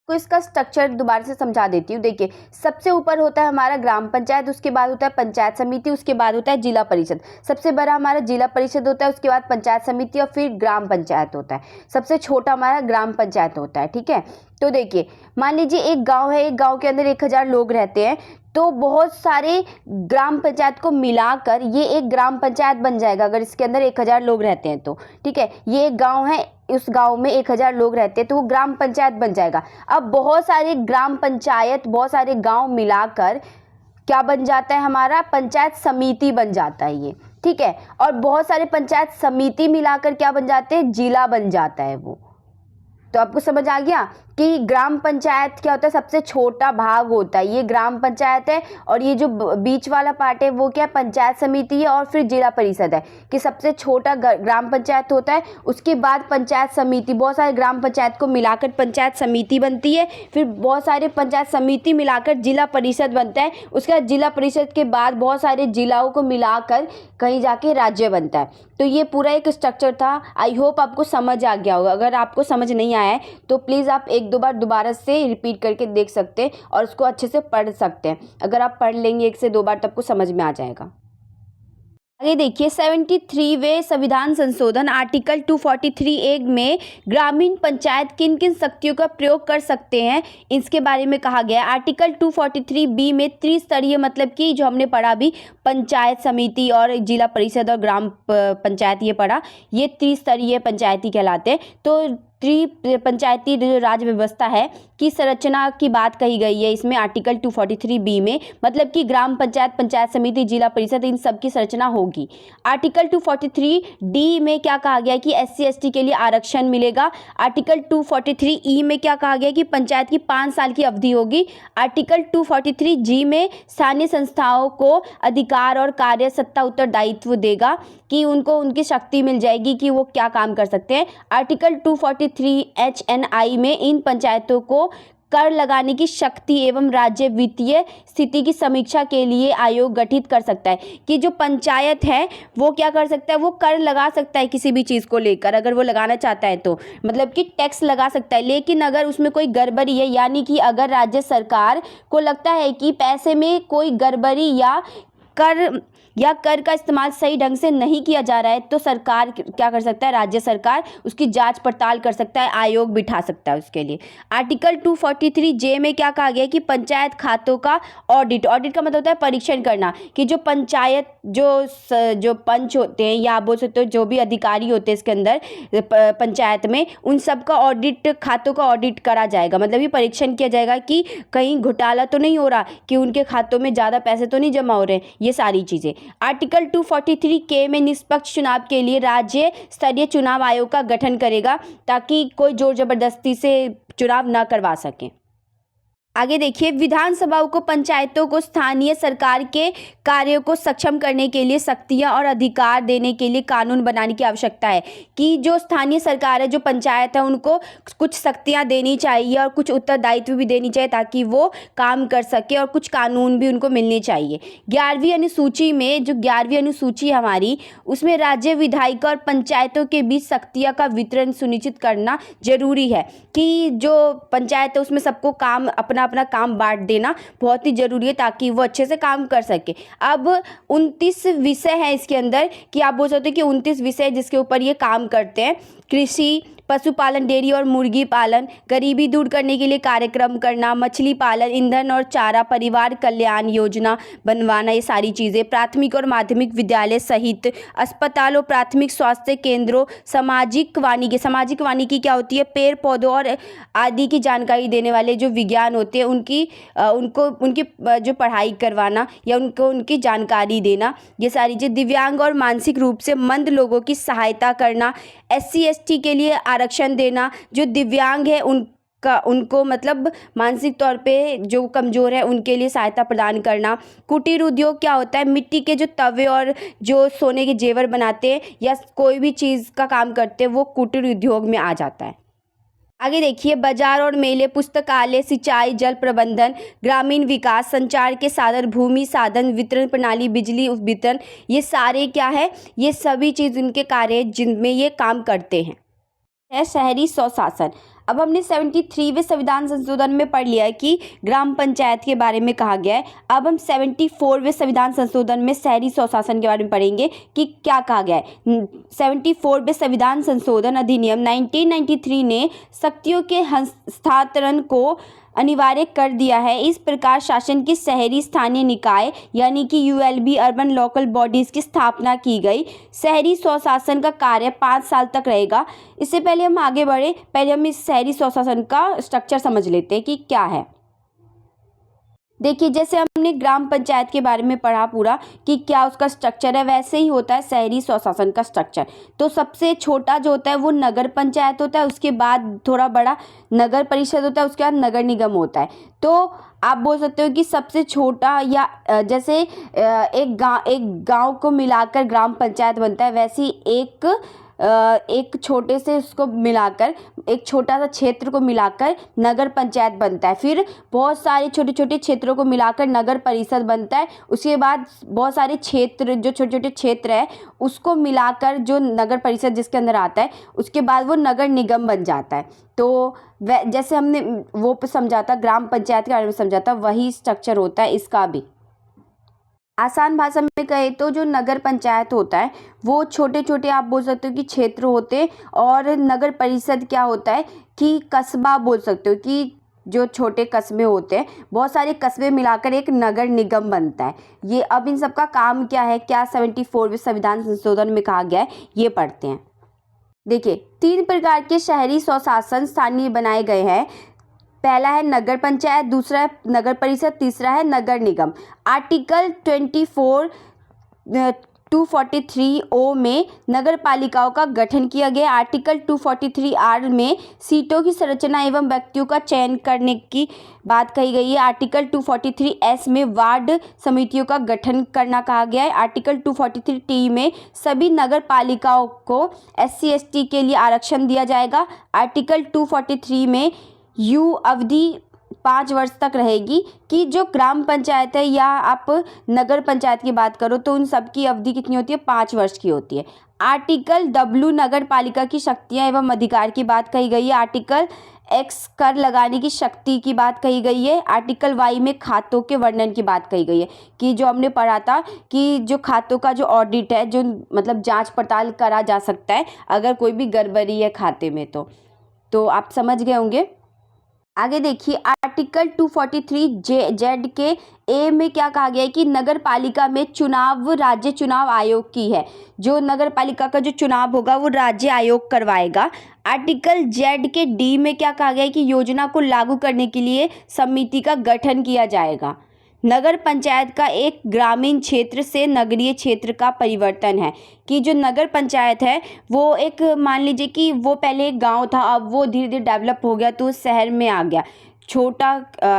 तो इसका स्ट्रक्चर दोबारा से समझा देती हूँ। देखिए, सबसे ऊपर होता है हमारा ग्राम पंचायत, उसके बाद होता है पंचायत समिति, उसके बाद होता है जिला परिषद। सबसे बड़ा हमारा जिला परिषद होता है, उसके बाद पंचायत समिति और फिर ग्राम पंचायत होता है। सबसे छोटा हमारा ग्राम पंचायत होता है। ठीक है, तो देखिए, मान लीजिए एक गांव है, एक गांव के अंदर 1000 लोग रहते हैं, तो बहुत सारे ग्राम पंचायत को मिलाकर ये एक ग्राम पंचायत बन जाएगा अगर इसके अंदर 1000 लोग रहते हैं तो। ठीक है, ये एक गांव है, उस गांव में 1000 लोग रहते हैं तो वो ग्राम पंचायत बन जाएगा। अब बहुत सारे ग्राम पंचायत, बहुत सारे गांव मिलाकर क्या बन जाता है हमारा, पंचायत समिति बन जाता है ये। ठीक है, और बहुत सारे पंचायत समिति मिलाकर क्या बन जाते हैं, जिला बन जाता है वो। तो आपको समझ आ गया कि ग्राम पंचायत क्या होता है, सबसे छोटा भाग होता है, ये ग्राम पंचायत है, और ये जो बीच वाला पार्ट है वो क्या है, पंचायत समिति है, और फिर जिला परिषद है कि सबसे छोटा ग्राम पंचायत होता है, उसके बाद पंचायत समिति, बहुत सारे ग्राम पंचायत को मिलाकर पंचायत समिति बनती है, फिर बहुत सारे पंचायत समिति मिलाकर जिला परिषद बनता है, उसके बाद जिला परिषद के बाद बहुत सारे जिलाओं को मिलाकर कहीं जाके राज्य बनता है। तो ये पूरा एक स्ट्रक्चर था। आई होप आपको समझ आ गया होगा। अगर आपको समझ नहीं आया है तो प्लीज़ आप 1-2 बार दोबारा से रिपीट करके देख सकते हैं और उसको अच्छे से पढ़ सकते हैं। अगर आप पढ़ लेंगे 1 से 2 बार तो आपको समझ में आ जाएगा। आगे देखिए, 73वें संविधान संशोधन आर्टिकल 243A में ग्रामीण पंचायत किन किन शक्तियों का प्रयोग कर सकते हैं, इसके बारे में कहा गया है। आर्टिकल 243B में त्रिस्तरीय, मतलब कि जो हमने पढ़ा अभी, पंचायत समिति और जिला परिषद और ग्राम पंचायत ये पढ़ा, ये त्रिस्तरीय पंचायती कहलाते हैं। तो पंचायती जो राज व्यवस्था है की संरचना की बात कही गई है इसमें आर्टिकल 243B में, मतलब कि ग्राम पंचायत, पंचायत समिति, जिला परिषद, इन सब की संरचना होगी। आर्टिकल 243D में क्या कहा गया है कि SC/ST के लिए आरक्षण मिलेगा। आर्टिकल 243E में क्या कहा गया है कि पंचायत की 5 साल की अवधि होगी। आर्टिकल 243G में स्थानीय संस्थाओं को अधिकार और कार्य सत्ता उत्तरदायित्व देगा कि उनको उनकी शक्ति मिल जाएगी कि वो क्या काम कर सकते हैं। आर्टिकल 243HNI में इन पंचायतों को कर लगाने की शक्ति एवं राज्य वित्तीय स्थिति की समीक्षा के लिए आयोग गठित कर सकता है कि जो पंचायत है वो क्या कर सकता है, वो कर लगा सकता है किसी भी चीज़ को लेकर, अगर वो लगाना चाहता है तो, मतलब कि टैक्स लगा सकता है। लेकिन अगर उसमें कोई गड़बड़ी है, यानी कि अगर राज्य सरकार को लगता है कि पैसे में कोई गड़बड़ी या कर का इस्तेमाल सही ढंग से नहीं किया जा रहा है, तो सरकार क्या कर सकता है, राज्य सरकार उसकी जांच पड़ताल कर सकता है, आयोग बिठा सकता है उसके लिए। आर्टिकल 243J में क्या कहा गया है कि पंचायत खातों का ऑडिट का मतलब होता है परीक्षण करना, कि जो पंचायत जो पंच होते हैं या बोल सकते हो जो भी अधिकारी होते हैं इसके अंदर पंचायत में, उन सब का ऑडिट, खातों का ऑडिट करा जाएगा। मतलब ये परीक्षण किया जाएगा कि कहीं घोटाला तो नहीं हो रहा, कि उनके खातों में ज़्यादा पैसे तो नहीं जमा हो रहे, ये सारी चीज़ें। आर्टिकल 243K में निष्पक्ष चुनाव के लिए राज्य स्तरीय चुनाव आयोग का गठन करेगा ताकि कोई जोर जबरदस्ती से चुनाव ना करवा सके। आगे देखिए, विधानसभाओं को पंचायतों को स्थानीय सरकार के कार्यों को सक्षम करने के लिए शक्तियां और अधिकार देने के लिए कानून बनाने की आवश्यकता है कि जो स्थानीय सरकार है, जो पंचायत है, उनको कुछ शक्तियां देनी चाहिए और कुछ उत्तरदायित्व भी देनी चाहिए ताकि वो काम कर सके, और कुछ कानून भी उनको मिलने चाहिए। 11वीं अनुसूची में, जो 11वीं अनुसूची हमारी, उसमें राज्य विधायिका और पंचायतों के बीच शक्तियाँ का वितरण सुनिश्चित करना जरूरी है कि जो पंचायत है उसमें सबको काम अपना काम बांट देना बहुत ही जरूरी है ताकि वो अच्छे से काम कर सके। अब 29 विषय है इसके अंदर, कि आप बोल सकते हो कि 29 विषय जिसके ऊपर ये काम करते हैं। कृषि, पशुपालन, डेयरी और मुर्गी पालन, गरीबी दूर करने के लिए कार्यक्रम करना, मछली पालन, ईंधन और चारा, परिवार कल्याण योजना बनवाना, ये सारी चीज़ें। प्राथमिक और माध्यमिक विद्यालय सहित अस्पताल और प्राथमिक स्वास्थ्य केंद्रों, सामाजिक वानिकी क्या होती है, पेड़ पौधों और आदि की जानकारी देने वाले जो विज्ञान होते हैं उनकी जो पढ़ाई करवाना या उनकी जानकारी देना, ये सारी चीज़। दिव्यांग और मानसिक रूप से मंद लोगों की सहायता करना, SC/ST के लिए आरक्षण देना, जो दिव्यांग है का उनको मतलब मानसिक तौर पे जो कमज़ोर है उनके लिए सहायता प्रदान करना। कुटीर उद्योग क्या होता है, मिट्टी के जो तवे और जो सोने के जेवर बनाते हैं या कोई भी चीज़ का काम करते हैं वो कुटीर उद्योग में आ जाता है। आगे देखिए, बाजार और मेले, पुस्तकालय, सिंचाई, जल प्रबंधन, ग्रामीण विकास, संचार के साधन, भूमि साधन, वितरण प्रणाली, बिजली वितरण, ये सारे क्या है, ये सभी चीज़ उनके कार्य हैं जिनमें ये काम करते हैं। शहरी स्वशासन। अब हमने 73वें संविधान संशोधन में पढ़ लिया है कि ग्राम पंचायत के बारे में कहा गया है। अब हम 74वें संविधान संशोधन में शहरी स्वशासन के बारे में पढ़ेंगे कि क्या कहा गया है। 74वें संविधान संशोधन अधिनियम 1993 ने शक्तियों के हस्तांतरण को अनिवार्य कर दिया है। इस प्रकार शासन की शहरी स्थानीय निकाय यानी कि ULB अर्बन लोकल बॉडीज़ की स्थापना की गई। शहरी स्वशासन का कार्य 5 साल तक रहेगा। इससे पहले हम आगे बढ़े, पहले हम इस शहरी स्वशासन का स्ट्रक्चर समझ लेते हैं कि क्या है। देखिए, जैसे हमने ग्राम पंचायत के बारे में पढ़ा पूरा कि क्या उसका स्ट्रक्चर है, वैसे ही होता है शहरी स्वशासन का स्ट्रक्चर। तो सबसे छोटा जो होता है वो नगर पंचायत होता है, उसके बाद थोड़ा बड़ा नगर परिषद होता है, उसके बाद नगर निगम होता है। तो आप बोल सकते हो कि सबसे छोटा या जैसे एक गांव को मिलाकर ग्राम पंचायत बनता है, वैसे ही एक छोटे से उसको मिलाकर, एक छोटा सा क्षेत्र को मिलाकर नगर पंचायत बनता है। फिर बहुत सारे छोटे छोटे क्षेत्रों को मिलाकर नगर परिषद बनता है। उसके बाद बहुत सारे क्षेत्र, जो छोटे छोटे क्षेत्र है उसको मिलाकर जो नगर परिषद जिसके अंदर आता है, उसके बाद वो नगर निगम बन जाता है। तो जैसे हमने वो समझा था, ग्राम पंचायत के बारे में समझा था, वही स्ट्रक्चर होता है इसका भी। आसान भाषा में कहे तो जो नगर पंचायत होता है वो छोटे छोटे, आप बोल सकते हो कि क्षेत्र होते हैं, और नगर परिषद क्या होता है कि कस्बा बोल सकते हो कि जो छोटे कस्बे होते हैं, बहुत सारे कस्बे मिलाकर एक नगर निगम बनता है। ये अब इन सब का काम क्या है, क्या 74वें संविधान संशोधन में कहा गया है, ये पढ़ते हैं। देखिए, 3 प्रकार के शहरी स्वशासन स्थानीय बनाए गए हैं। पहला है नगर पंचायत, दूसरा है नगर परिषद, तीसरा है नगर निगम। आर्टिकल 243O में नगर पालिकाओं का गठन किया गया। आर्टिकल 243R में सीटों की संरचना एवं व्यक्तियों का चयन करने की बात कही गई है। आर्टिकल 243S में वार्ड समितियों का गठन करना कहा गया है। आर्टिकल 243T में सभी नगर पालिकाओं को SC ST के लिए आरक्षण दिया जाएगा। आर्टिकल 243 में अवधि 5 वर्ष तक रहेगी कि जो ग्राम पंचायत है या आप नगर पंचायत की बात करो तो उन सब की अवधि कितनी होती है, 5 वर्ष की होती है। आर्टिकल W नगर पालिका की शक्तियां एवं अधिकार की बात कही गई है। आर्टिकल X कर लगाने की शक्ति की बात कही गई है। आर्टिकल Y में खातों के वर्णन की बात कही गई है कि जो हमने पढ़ा था कि जो खातों का जो ऑडिट है, जो मतलब जांच पड़ताल करा जा सकता है अगर कोई भी गड़बड़ी है खाते में। तो आप समझ गए होंगे। आगे देखिए, आर्टिकल 243Z के ए में क्या कहा गया है कि नगर पालिका में चुनाव राज्य चुनाव आयोग की है। जो नगर पालिका का जो चुनाव होगा वो राज्य आयोग करवाएगा। आर्टिकल Z के D में क्या कहा गया है कि योजना को लागू करने के लिए समिति का गठन किया जाएगा। नगर पंचायत का एक ग्रामीण क्षेत्र से नगरीय क्षेत्र का परिवर्तन है कि जो नगर पंचायत है वो एक, मान लीजिए कि वो पहले एक गांव था, अब वो धीरे धीरे डेवलप हो गया तो शहर में आ गया, छोटा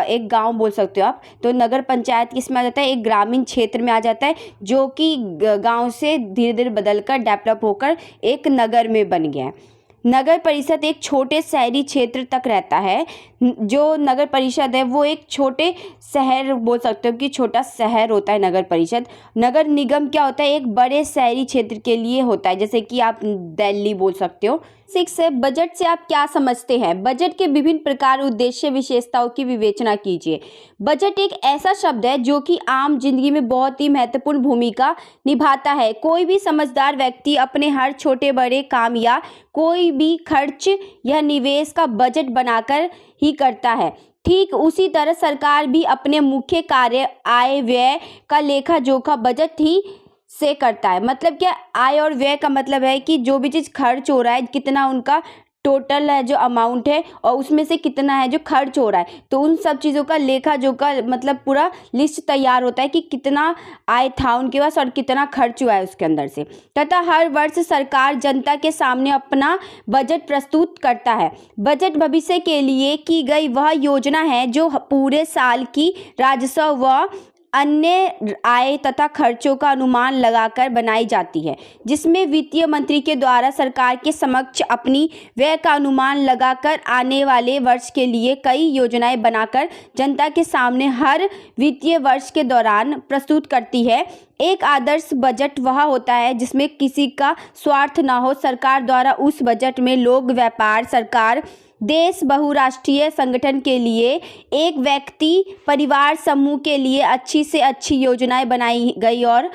एक गांव बोल सकते हो आप। तो नगर पंचायत किसमें आ जाता है, एक ग्रामीण क्षेत्र में आ जाता है, जो कि गांव से धीरे धीरे बदलकर डेवलप होकर एक नगर में बन गया है। नगर परिषद एक छोटे शहरी क्षेत्र तक रहता है। जो नगर परिषद है वो एक छोटे शहर बोल सकते हो कि छोटा शहर होता है नगर परिषद। नगर निगम क्या होता है, एक बड़े शहरी क्षेत्र के लिए होता है, जैसे कि आप दिल्ली बोल सकते हो। 6 है, बजट से आप क्या समझते हैं। बजट के विभिन्न प्रकार, उद्देश्य, विशेषताओं की विवेचना कीजिए। बजट एक ऐसा शब्द है जो कि आम जिंदगी में बहुत ही महत्वपूर्ण भूमिका निभाता है। कोई भी समझदार व्यक्ति अपने हर छोटे बड़े काम या कोई भी खर्च या निवेश का बजट बनाकर ही करता है। ठीक उसी तरह सरकार भी अपने मुख्य कार्य आय व्यय का लेखा जोखा बजट ही से करता है। मतलब क्या, आय और व्यय का मतलब है कि जो भी चीज़ खर्च हो रहा है, कितना उनका टोटल है जो अमाउंट है और उसमें से कितना है जो खर्च हो रहा है। तो उन सब चीज़ों का लेखा जोखा मतलब पूरा लिस्ट तैयार होता है कि कितना आय था उनके पास और कितना खर्च हुआ है उसके अंदर से। तथा हर वर्ष सरकार जनता के सामने अपना बजट प्रस्तुत करता है। बजट भविष्य के लिए की गई वह योजना है जो पूरे साल की राजस्व व अन्य आय तथा खर्चों का अनुमान लगाकर बनाई जाती है, जिसमें वित्तीय मंत्री के द्वारा सरकार के समक्ष अपनी व्यय का अनुमान लगाकर आने वाले वर्ष के लिए कई योजनाएं बनाकर जनता के सामने हर वित्तीय वर्ष के दौरान प्रस्तुत करती है। एक आदर्श बजट वह होता है जिसमें किसी का स्वार्थ न हो। सरकार द्वारा उस बजट में लोग, व्यापार, सरकार, देश, बहुराष्ट्रीय संगठन के लिए, एक व्यक्ति, परिवार समूह के लिए अच्छी से अच्छी योजनाएं बनाई गई और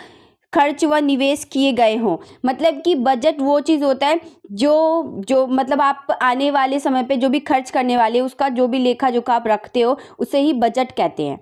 खर्च व निवेश किए गए हों। मतलब कि बजट वो चीज़ होता है जो मतलब आप आने वाले समय पे जो भी खर्च करने वाले उसका जो भी लेखा जोखा आप रखते हो उसे ही बजट कहते हैं।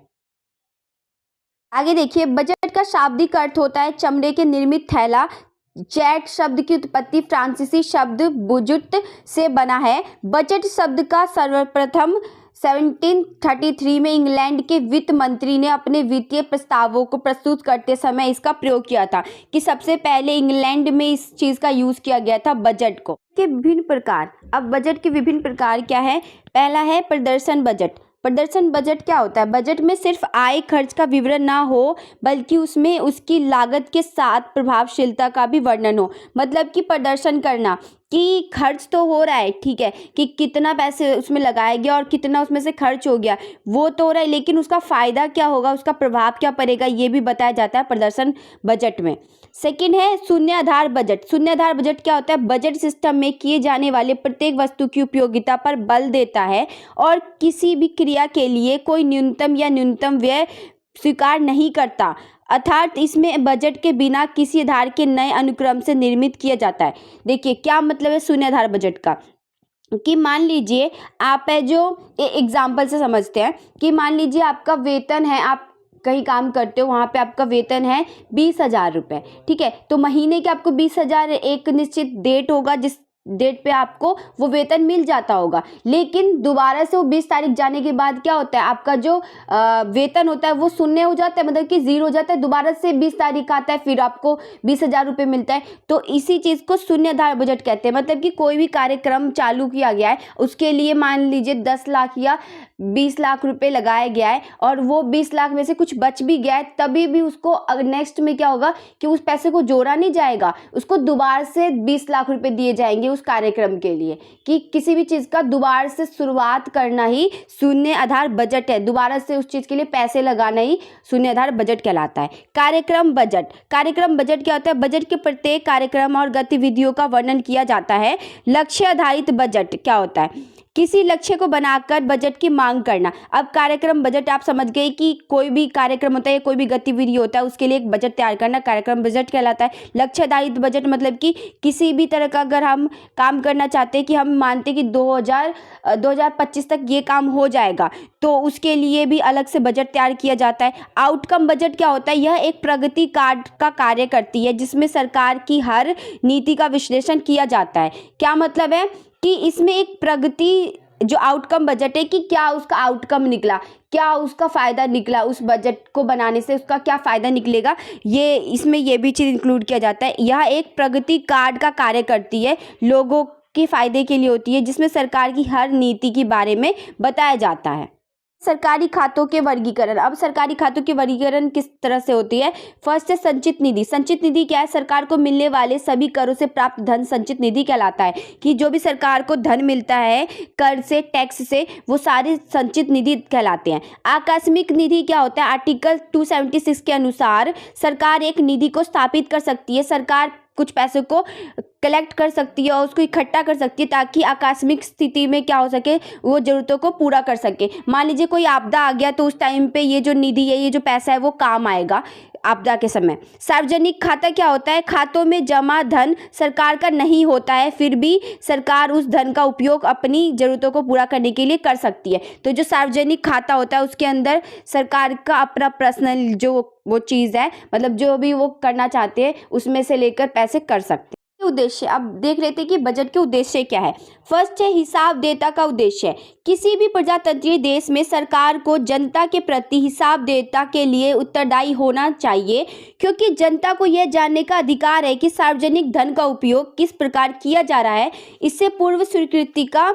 आगे देखिए, बजट का शाब्दिक अर्थ होता है चमड़े के निर्मित थैला। जेट शब्द की उत्पत्ति फ्रांसीसी शब्द बुजुट से बना है। बजट शब्द का सर्वप्रथम 1733 में इंग्लैंड के वित्त मंत्री ने अपने वित्तीय प्रस्तावों को प्रस्तुत करते समय इसका प्रयोग किया था। कि सबसे पहले इंग्लैंड में इस चीज़ का यूज़ किया गया था बजट को। के विभिन्न प्रकार, अब बजट के विभिन्न प्रकार क्या है? पहला है प्रदर्शन बजट। प्रदर्शन बजट क्या होता है? बजट में सिर्फ आय खर्च का विवरण ना हो बल्कि उसमें उसकी लागत के साथ प्रभावशीलता का भी वर्णन हो। मतलब कि प्रदर्शन करना कि खर्च तो हो रहा है, ठीक है, कि कितना पैसे उसमें लगाया गया और कितना उसमें से खर्च हो गया वो तो हो रहा है, लेकिन उसका फ़ायदा क्या होगा, उसका प्रभाव क्या पड़ेगा, ये भी बताया जाता है प्रदर्शन बजट में। सेकंड है शून्य आधार बजट। शून्य आधार बजट क्या होता है? बजट सिस्टम में किए जाने वाले प्रत्येक वस्तु की उपयोगिता पर बल देता है और किसी भी क्रिया के लिए कोई न्यूनतम व्यय स्वीकार नहीं करता, अर्थात इसमें बजट के बिना किसी आधार के नए अनुक्रम से निर्मित किया जाता है। देखिए क्या मतलब है शून्य आधार बजट का, कि मान लीजिए आप है जो एग्जाम्पल से समझते हैं कि मान लीजिए आपका वेतन है, आप कहीं काम करते हो, वहाँ पे आपका वेतन है 20,000 रुपये, ठीक है। तो महीने के आपको 20,000 एक निश्चित डेट होगा जिस डेट पे आपको वो वेतन मिल जाता होगा, लेकिन दोबारा से वो 20 तारीख जाने के बाद क्या होता है, आपका जो वेतन होता है वो शून्य हो जाता है, मतलब कि जीरो हो जाता है। दोबारा से 20 तारीख आता है, फिर आपको 20,000 रुपये मिलता है। तो इसी चीज़ को शून्य आधार बजट कहते हैं। मतलब कि कोई भी कार्यक्रम चालू किया गया है, उसके लिए मान लीजिए 10 लाख या 20 लाख रुपए लगाया गया है और वो 20 लाख में से कुछ बच भी गया है, तभी भी उसको नेक्स्ट में क्या होगा कि उस पैसे को जोड़ा नहीं जाएगा, उसको दोबारा से 20 लाख रुपए दिए जाएंगे उस कार्यक्रम के लिए। कि किसी भी चीज़ का दोबारा से शुरुआत करना ही शून्य आधार बजट है। दोबारा से उस चीज़ के लिए पैसे लगाना ही शून्य आधार बजट कहलाता है। कार्यक्रम बजट। कार्यक्रम बजट क्या होता है? बजट के प्रत्येक कार्यक्रम और गतिविधियों का वर्णन किया जाता है। लक्ष्य आधारित बजट क्या होता है? किसी लक्ष्य को बनाकर बजट की मांग करना। अब कार्यक्रम बजट आप समझ गए कि कोई भी कार्यक्रम होता है, कोई भी गतिविधि होता है, उसके लिए एक बजट तैयार करना कार्यक्रम बजट कहलाता है। लक्ष्य आधारित बजट मतलब कि किसी भी तरह का अगर हम काम करना चाहते हैं कि हम मानते हैं कि 2025 तक ये काम हो जाएगा, तो उसके लिए भी अलग से बजट तैयार किया जाता है। आउटकम बजट क्या होता है? यह एक प्रगति कार्ड का कार्य करती है जिसमें सरकार की हर नीति का विश्लेषण किया जाता है। क्या मतलब है कि इसमें एक प्रगति जो आउटकम बजट है कि क्या उसका आउटकम निकला, क्या उसका फ़ायदा निकला, उस बजट को बनाने से उसका क्या फ़ायदा निकलेगा, ये इसमें ये भी चीज़ इंक्लूड किया जाता है। यह एक प्रगति कार्ड का कार्य करती है, लोगों के फ़ायदे के लिए होती है, जिसमें सरकार की हर नीति के बारे में बताया जाता है। सरकारी खातों के वर्गीकरण। अब सरकारी खातों के वर्गीकरण किस तरह से होती है? फर्स्ट है संचित निधि। संचित निधि क्या है? सरकार को मिलने वाले सभी करों से प्राप्त धन संचित निधि कहलाता है। कि जो भी सरकार को धन मिलता है कर से, टैक्स से, वो सारे संचित निधि कहलाते हैं। आकस्मिक निधि क्या होता है? आर्टिकल 276 के अनुसार सरकार एक निधि को स्थापित कर सकती है। सरकार कुछ पैसों को कलेक्ट कर सकती है और उसको इकट्ठा कर सकती है ताकि आकस्मिक स्थिति में क्या हो सके, वो ज़रूरतों को पूरा कर सके। मान लीजिए कोई आपदा आ गया तो उस टाइम पे ये जो निधि है, ये जो पैसा है वो काम आएगा आपदा के समय। सार्वजनिक खाता क्या होता है? खातों में जमा धन सरकार का नहीं होता है, फिर भी सरकार उस धन का उपयोग अपनी ज़रूरतों को पूरा करने के लिए कर सकती है। तो जो सार्वजनिक खाता होता है उसके अंदर सरकार का अपना पर्सनल जो वो चीज़ है, मतलब जो भी वो करना चाहते हैं उसमें से लेकर पैसे कर सकते हैं। उद्देश्य, अब देख लेते हैं कि बजट के उद्देश्य क्या है। फर्स्ट है हिसाब देता का उद्देश्य। किसी भी प्रजातंत्रीय देश में सरकार को जनता के प्रति हिसाब देता के लिए उत्तरदायी होना चाहिए, क्योंकि जनता को यह जानने का अधिकार है कि सार्वजनिक धन का उपयोग किस प्रकार किया जा रहा है, इससे पूर्व स्वीकृति का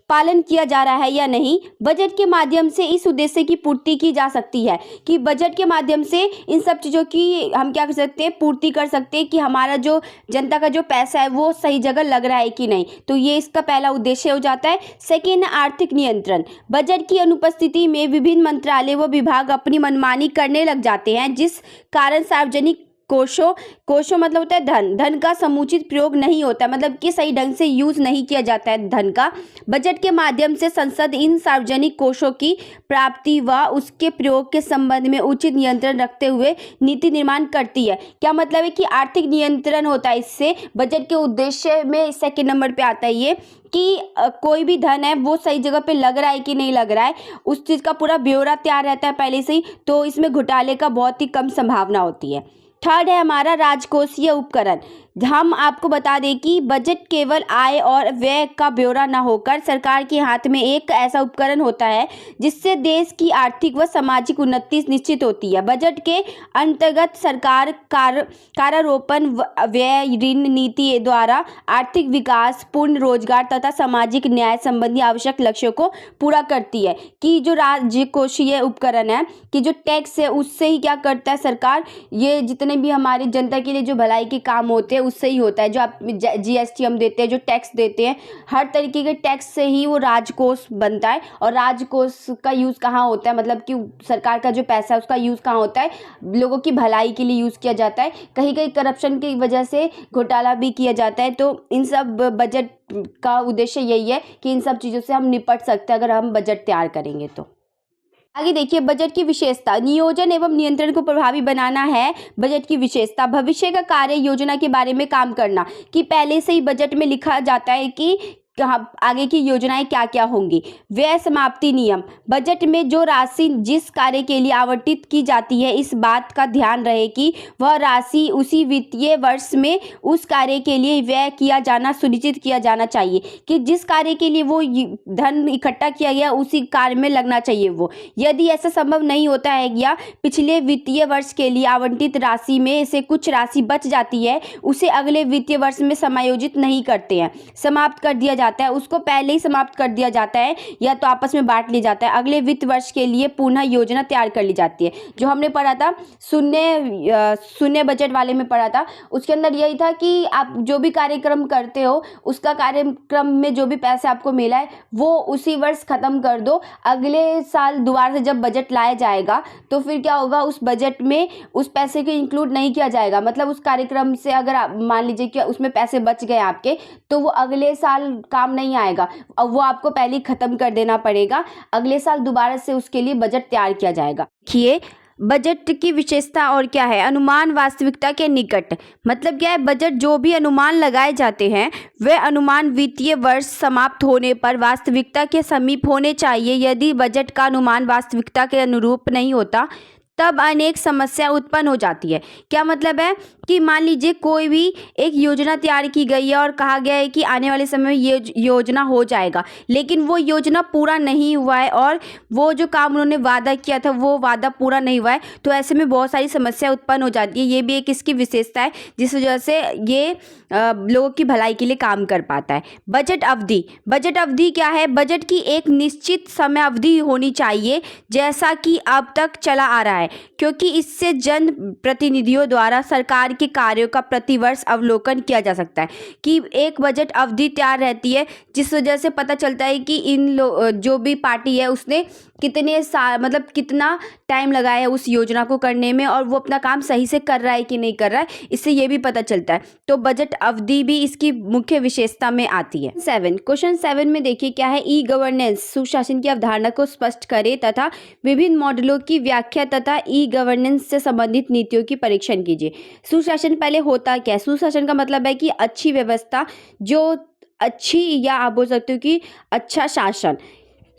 पालन किया जा रहा है या नहीं। बजट के माध्यम से इस उद्देश्य की पूर्ति की जा सकती है, कि बजट के माध्यम से इन सब चीज़ों की हम क्या कर सकते हैं, पूर्ति कर सकते हैं कि हमारा जो जनता का जो पैसा है वो सही जगह लग रहा है कि नहीं। तो ये इसका पहला उद्देश्य हो जाता है। सेकेंड, आर्थिक नियंत्रण। बजट की अनुपस्थिति में विभिन्न मंत्रालय व विभाग अपनी मनमानी करने लग जाते हैं, जिस कारण सार्वजनिक कोशों मतलब होता है धन का समुचित प्रयोग नहीं होता, मतलब कि सही ढंग से यूज नहीं किया जाता है धन का। बजट के माध्यम से संसद इन सार्वजनिक कोशों की प्राप्ति व उसके प्रयोग के संबंध में उचित नियंत्रण रखते हुए नीति निर्माण करती है। क्या मतलब है कि आर्थिक नियंत्रण होता है इससे। बजट के उद्देश्य में सेकेंड नंबर पे आता है ये कि कोई भी धन है वो सही जगह पे लग रहा है कि नहीं लग रहा है, उस चीज़ का पूरा ब्यौरा तैयार रहता है पहले से ही, तो इसमें घोटाले का बहुत ही कम संभावना होती है। थर्ड है हमारा राजकोषीय उपकरण। हम आपको बता दें कि बजट केवल आय और व्यय का ब्यौरा न होकर सरकार के हाथ में एक ऐसा उपकरण होता है जिससे देश की आर्थिक व सामाजिक उन्नति निश्चित होती है। बजट के अंतर्गत सरकार करारोपण, व्यय, ऋण नीति द्वारा आर्थिक विकास, पूर्ण रोजगार तथा सामाजिक न्याय संबंधी आवश्यक लक्ष्यों को पूरा करती है। कि जो राजकोषीय उपकरण है, कि जो टैक्स है उससे ही क्या करता है सरकार, ये जितने भी हमारी जनता के लिए जो भलाई के काम होते हैं उससे ही होता है। जो आप जीएसटी हम देते हैं, जो टैक्स देते हैं, हर तरीके के टैक्स से ही वो राजकोष बनता है। और राजकोष का यूज़ कहाँ होता है, मतलब कि सरकार का जो पैसा है उसका यूज़ कहाँ होता है, लोगों की भलाई के लिए यूज़ किया जाता है। कहीं कहीं करप्शन की वजह से घोटाला भी किया जाता है। तो इन सब बजट का उद्देश्य यही है कि इन सब चीज़ों से हम निपट सकते हैं अगर हम बजट तैयार करेंगे तो। आगे देखिए बजट की विशेषता। नियोजन एवं नियंत्रण को प्रभावी बनाना है बजट की विशेषता। भविष्य का कार्य योजना के बारे में काम करना, कि पहले से ही बजट में लिखा जाता है कि आगे की योजनाएं क्या क्या होंगी। व्यय समाप्ति नियम। बजट में जो राशि जिस कार्य के लिए आवंटित की जाती है, इस बात का ध्यान रहे कि वह राशि उसी वित्तीय वर्ष में उस कार्य के लिए व्यय किया जाना सुनिश्चित किया जाना चाहिए, कि जिस कार्य के लिए वो धन इकट्ठा किया गया उसी कार्य में लगना चाहिए वो। यदि ऐसा संभव नहीं होता है या पिछले वित्तीय वर्ष के लिए आवंटित राशि में से कुछ राशि बच जाती है, उसे अगले वित्तीय वर्ष में समायोजित नहीं करते हैं, समाप्त कर दिया जाता है, उसको पहले ही समाप्त कर दिया जाता है या तो आपस में बांट लिया जाता है। अगले वित्त वर्ष के लिए पुनः योजना तैयार कर ली जाती है। जो हमने पढ़ा था शून्य बजट वाले में पढ़ा था, उसके अंदर यही था कि आप जो भी कार्यक्रम करते हो उसका कार्यक्रम में जो भी पैसे आपको मिला है वो उसी वर्ष खत्म कर दो। अगले साल दोबारा से जब बजट लाया जाएगा तो फिर क्या होगा, उस बजट में उस पैसे को इंक्लूड नहीं किया जाएगा। मतलब उस कार्यक्रम से अगर आप मान लीजिए कि उसमें पैसे बच गए आपके, तो वो अगले साल काम नहीं आएगा, अब वो आपको पहले ही खत्म कर देना पड़ेगा। अगले साल दोबारा से उसके लिए बजट तैयार किया जाएगा। देखिए बजट की विशेषता और क्या है। अनुमान वास्तविकता के निकट। मतलब क्या है, बजट जो भी अनुमान लगाए जाते हैं वे अनुमान वित्तीय वर्ष समाप्त होने पर वास्तविकता के समीप होने चाहिए। यदि बजट का अनुमान वास्तविकता के अनुरूप नहीं होता तब अनेक समस्या उत्पन्न हो जाती है। क्या मतलब है कि मान लीजिए कोई भी एक योजना तैयार की गई है और कहा गया है कि आने वाले समय में ये योजना हो जाएगा, लेकिन वो योजना पूरा नहीं हुआ है और वो जो काम उन्होंने वादा किया था वो वादा पूरा नहीं हुआ है, तो ऐसे में बहुत सारी समस्या उत्पन्न हो जाती है। ये भी एक इसकी विशेषता है जिस वजह से ये लोगों की भलाई के लिए काम कर पाता है। बजट अवधि। बजट अवधि क्या है, बजट की एक निश्चित समय अवधि होनी चाहिए जैसा कि अब तक चला आ रहा है, क्योंकि इससे जन प्रतिनिधियों द्वारा सरकार के कार्यों का प्रतिवर्ष अवलोकन किया जा सकता है। कि एक बजट अवधि तैयार रहती है जिस वजह से पता चलता है कि जो भी पार्टी है उसने कितने साल मतलब कितना टाइम लगाया है उस योजना को करने में और वो अपना काम सही से कर रहा है कि नहीं कर रहा है, इससे ये भी पता चलता है। तो बजट अवधि भी इसकी मुख्य विशेषता में आती है। क्वेश्चन 7 में देखिए क्या है। E governance. सुशासन की अवधारणा को स्पष्ट करे तथा विभिन्न मॉडलों की व्याख्या तथा ई गवर्नेंस से संबंधित नीतियों की परीक्षण कीजिए। सुशासन पहले होता क्या है। सुशासन का मतलब है कि अच्छी व्यवस्था, जो अच्छी, या आप बोल सकते हो कि अच्छा शासन।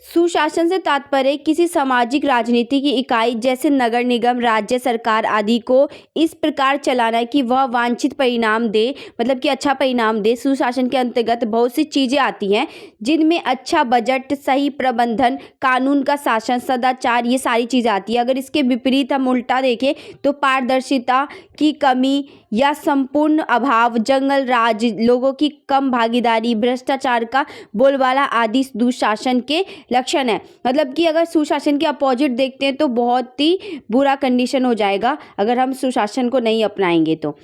सुशासन से तात्पर्य किसी सामाजिक राजनीति की इकाई जैसे नगर निगम, राज्य सरकार आदि को इस प्रकार चलाना कि वह वांछित परिणाम दे, मतलब कि अच्छा परिणाम दे। सुशासन के अंतर्गत बहुत सी चीज़ें आती हैं जिनमें अच्छा बजट, सही प्रबंधन, कानून का शासन, सदाचार, ये सारी चीज़ें आती है। अगर इसके विपरीत हम उल्टा देखें तो पारदर्शिता की कमी या संपूर्ण अभाव, जंगल राज, लोगों की कम भागीदारी, भ्रष्टाचार का बोलबाला आदि दुशासन के लक्षण है। मतलब कि अगर सुशासन के अपोजिट देखते हैं तो बहुत ही बुरा कंडीशन हो जाएगा अगर हम सुशासन को नहीं अपनाएंगे तो।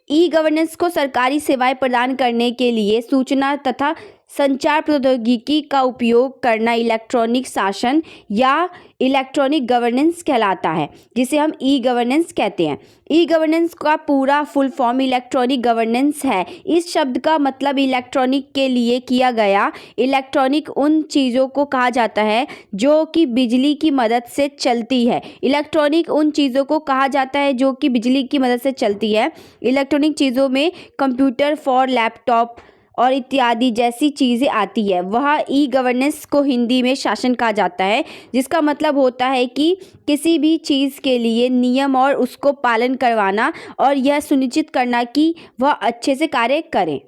ई गवर्नेंस को सरकारी सेवाएं प्रदान करने के लिए सूचना तथा संचार प्रौद्योगिकी का उपयोग करना इलेक्ट्रॉनिक शासन या इलेक्ट्रॉनिक गवर्नेंस कहलाता है, जिसे हम ई गवर्नेंस कहते हैं। ई गवर्नेंस का पूरा फुल फॉर्म इलेक्ट्रॉनिक गवर्नेंस है। इस शब्द का मतलब इलेक्ट्रॉनिक के लिए किया गया। इलेक्ट्रॉनिक उन चीज़ों को कहा जाता है जो कि बिजली की मदद से चलती है। इलेक्ट्रॉनिक उन चीज़ों को कहा जाता है जो कि बिजली की मदद से चलती है। इलेक्ट्रॉनिक चीज़ों में कंप्यूटर, फॉर लैपटॉप और इत्यादि जैसी चीज़ें आती है। वह ई गवर्नेंस को हिंदी में शासन कहा जाता है, जिसका मतलब होता है कि किसी भी चीज़ के लिए नियम और उसको पालन करवाना और यह सुनिश्चित करना कि वह अच्छे से कार्य करें।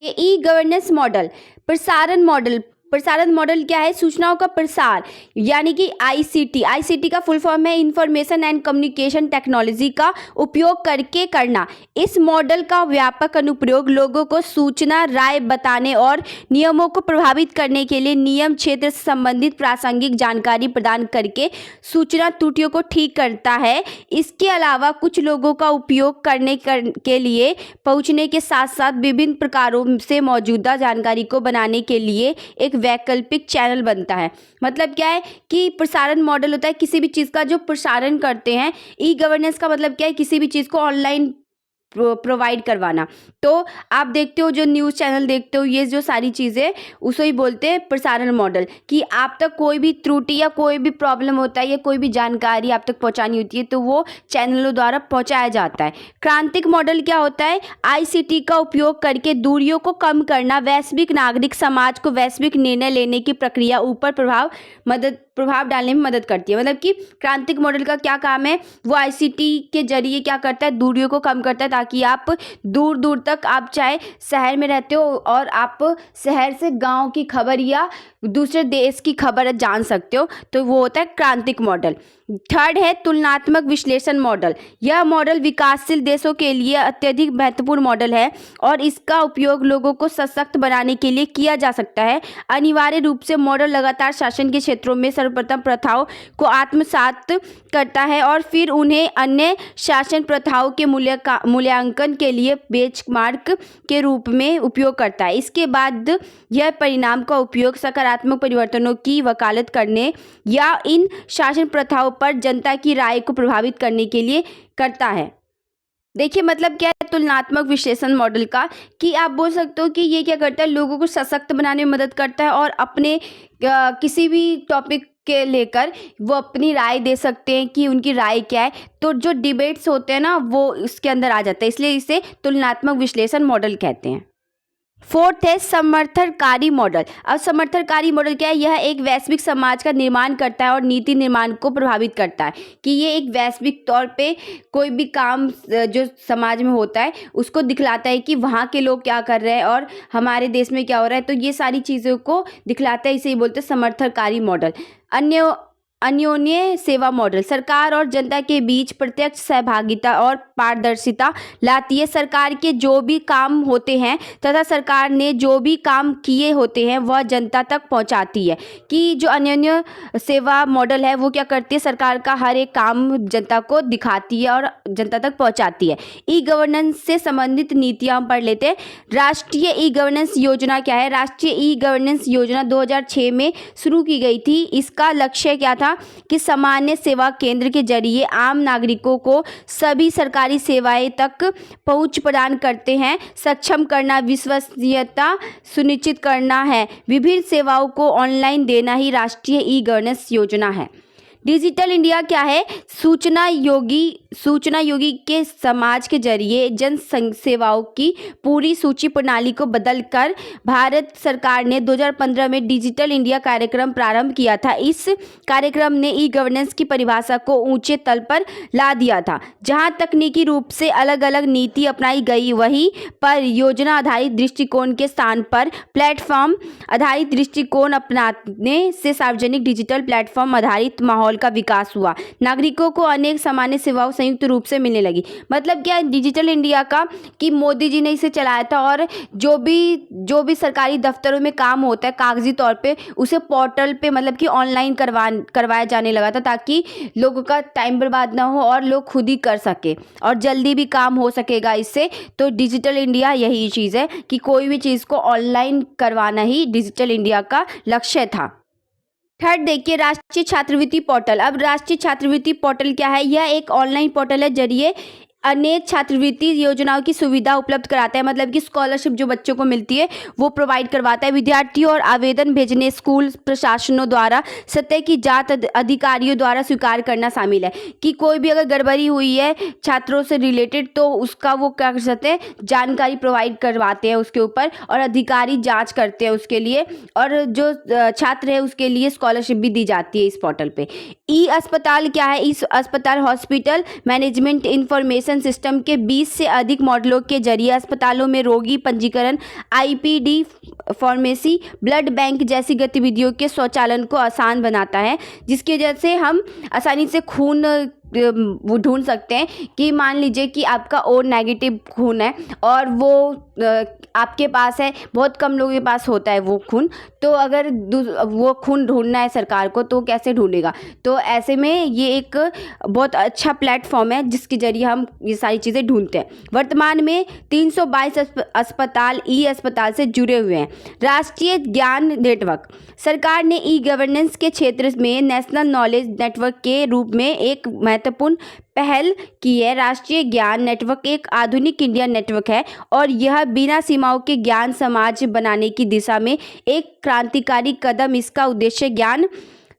ये ई गवर्नेंस मॉडल प्रसारण मॉडल क्या है? सूचनाओं का प्रसार, यानी कि आईसीटी का फुल फॉर्म है इंफॉर्मेशन एंड कम्युनिकेशन टेक्नोलॉजी का उपयोग करके करना। इस मॉडल का व्यापक अनुप्रयोग लोगों को सूचना, राय बताने और नियमों को प्रभावित करने के लिए नियम क्षेत्र से संबंधित प्रासंगिक जानकारी प्रदान करके सूचना त्रुटियों को ठीक करता है। इसके अलावा कुछ लोगों का उपयोग करने के लिए पहुंचने के साथ साथ विभिन्न प्रकारों से मौजूदा जानकारी को बनाने के लिए एक वैकल्पिक चैनल बनता है। मतलब क्या है कि प्रसारण मॉडल होता है किसी भी चीज़ का जो प्रसारण करते हैं। ई गवर्नेंस का मतलब क्या है? किसी भी चीज़ को ऑनलाइन प्रोवाइड करवाना। तो आप देखते हो जो न्यूज़ चैनल देखते हो, ये जो सारी चीज़ें उसे ही बोलते हैं प्रसारण मॉडल, कि आप तक कोई भी त्रुटि या कोई भी प्रॉब्लम होता है या कोई भी जानकारी आप तक पहुंचानी होती है तो वो चैनलों द्वारा पहुंचाया जाता है। क्रांतिक मॉडल क्या होता है? आईसीटी का उपयोग करके दूरियों को कम करना, वैश्विक नागरिक समाज को वैश्विक निर्णय लेने की प्रक्रिया ऊपर प्रभाव डालने में मदद करती है। मतलब कि क्रांतिक मॉडल का क्या काम है? वो आईसीटी के जरिए क्या करता है? दूरियों को कम करता है, ताकि आप दूर दूर तक, आप चाहे शहर में रहते हो और आप शहर से गांव की खबर या दूसरे देश की खबर जान सकते हो, तो वो होता है क्रांतिक मॉडल। थर्ड है तुलनात्मक विश्लेषण मॉडल। यह मॉडल विकासशील देशों के लिए अत्यधिक महत्वपूर्ण मॉडल है और इसका उपयोग लोगों को सशक्त बनाने के लिए किया जा सकता है। अनिवार्य रूप से मॉडल लगातार शासन के क्षेत्रों में सर्वप्रथम प्रथाओं को आत्मसात करता है और फिर उन्हें अन्य शासन प्रथाओं के मूल्यांकन के लिए बेंचमार्क के रूप में उपयोग करता है। इसके बाद यह परिणाम का उपयोग सकारात्मक परिवर्तनों की वकालत करने या इन शासन प्रथाओं पर जनता की राय को प्रभावित करने के लिए करता है। देखिए मतलब क्या है तुलनात्मक विश्लेषण मॉडल का, कि आप बोल सकते हो कि ये क्या करता है? लोगों को सशक्त बनाने में मदद करता है और अपने किसी भी टॉपिक के लेकर वो अपनी राय दे सकते हैं कि उनकी राय क्या है। तो जो डिबेट्स होते हैं ना, वो इसके अंदर आ जाता है, इसलिए इसे तुलनात्मक विश्लेषण मॉडल कहते हैं। फोर्थ है समर्थनकारी मॉडल। अब समर्थनकारी मॉडल क्या है? यह एक वैश्विक समाज का निर्माण करता है और नीति निर्माण को प्रभावित करता है, कि ये एक वैश्विक तौर पे कोई भी काम जो समाज में होता है उसको दिखलाता है कि वहाँ के लोग क्या कर रहे हैं और हमारे देश में क्या हो रहा है। तो ये सारी चीज़ों को दिखलाता है, इसे ही बोलते हैं समर्थनकारी मॉडल। अन्योन्य सेवा मॉडल सरकार और जनता के बीच प्रत्यक्ष सहभागिता और पारदर्शिता लाती है। सरकार के जो भी काम होते हैं तथा सरकार ने जो भी काम किए होते हैं वह जनता तक पहुंचाती है। कि जो अन्योन्य सेवा मॉडल है वो क्या करती है? सरकार का हर एक काम जनता को दिखाती है और जनता तक पहुंचाती है। ई गवर्नेंस से संबंधित नीतियाँ हम पढ़ लेते हैं। राष्ट्रीय ई गवर्नेंस योजना क्या है? राष्ट्रीय ई गवर्नेंस योजना 2006 में शुरू की गई थी। इसका लक्ष्य क्या था? कि सामान्य सेवा केंद्र के जरिए आम नागरिकों को सभी सरकारी सेवाएं तक पहुंच प्रदान करते हैं, सक्षम करना, विश्वसनीयता सुनिश्चित करना है। विभिन्न सेवाओं को ऑनलाइन देना ही राष्ट्रीय ई गवर्नेंस योजना है। डिजिटल इंडिया क्या है? सूचना योगी के समाज के जरिए जन सेवाओं की पूरी सूची प्रणाली को बदलकर भारत सरकार ने 2015 में डिजिटल इंडिया कार्यक्रम प्रारंभ किया था। इस कार्यक्रम ने ई गवर्नेंस की परिभाषा को ऊंचे तल पर ला दिया था। जहां तकनीकी रूप से अलग अलग नीति अपनाई गई, वहीं पर योजना आधारित दृष्टिकोण के स्थान पर प्लेटफॉर्म आधारित दृष्टिकोण अपनाने से सार्वजनिक डिजिटल प्लेटफॉर्म आधारित माहौल का विकास हुआ। नागरिकों को अनेक सामान्य सेवाओं संयुक्त रूप से मिलने लगी। मतलब क्या डिजिटल इंडिया का कि मोदी जी ने इसे चलाया था और जो भी सरकारी दफ्तरों में काम होता है कागजी तौर पे, उसे पोर्टल पे मतलब कि ऑनलाइन करवाया जाने लगा था, ताकि लोगों का टाइम बर्बाद ना हो और लोग खुद ही कर सके और जल्दी भी काम हो सकेगा इससे। तो डिजिटल इंडिया यही चीज़ है कि कोई भी चीज़ को ऑनलाइन करवाना ही डिजिटल इंडिया का लक्ष्य था। थर्ड देखिए, राष्ट्रीय छात्रवृत्ति पोर्टल। अब राष्ट्रीय छात्रवृत्ति पोर्टल क्या है? यह एक ऑनलाइन पोर्टल है जरिए अनेक छात्रवृत्ति योजनाओं की सुविधा उपलब्ध कराता है। मतलब कि स्कॉलरशिप जो बच्चों को मिलती है वो प्रोवाइड करवाता है। विद्यार्थियों और आवेदन भेजने स्कूल प्रशासनों द्वारा सतह की जांच अधिकारियों द्वारा स्वीकार करना शामिल है कि कोई भी अगर गड़बड़ी हुई है छात्रों से रिलेटेड तो उसका वो क्या कर सकते हैं, जानकारी प्रोवाइड करवाते हैं उसके ऊपर, और अधिकारी जाँच करते हैं उसके लिए, और जो छात्र है उसके लिए स्कॉलरशिप भी दी जाती है इस पोर्टल पर। ई अस्पताल क्या है? इस अस्पताल हॉस्पिटल मैनेजमेंट इंफॉर्मेशन सिस्टम के 20 से अधिक मॉडलों के जरिए अस्पतालों में रोगी पंजीकरण, आईपीडी, फार्मेसी, ब्लड बैंक जैसी गतिविधियों के स्वचालन को आसान बनाता है, जिसकी वजह से हम आसानी से खून वो ढूंढ सकते हैं कि मान लीजिए कि आपका ओ नेगेटिव खून है और वो आपके पास है, बहुत कम लोगों के पास होता है वो खून, तो अगर वो खून ढूंढना है सरकार को तो कैसे ढूंढेगा? तो ऐसे में ये एक बहुत अच्छा प्लेटफॉर्म है जिसके जरिए हम ये सारी चीज़ें ढूंढते हैं। वर्तमान में 322 अस्पताल ई अस्पताल से जुड़े हुए हैं। राष्ट्रीय ज्ञान नेटवर्क। सरकार ने ई गवर्नेंस के क्षेत्र में नेशनल नॉलेज नेटवर्क के रूप में एक महत्वपूर्ण पहल की है। राष्ट्रीय ज्ञान नेटवर्क एक आधुनिक इंडिया नेटवर्क है और यह बिना सीमाओं के ज्ञान समाज बनाने की दिशा में एक क्रांतिकारी कदम। इसका उद्देश्य ज्ञान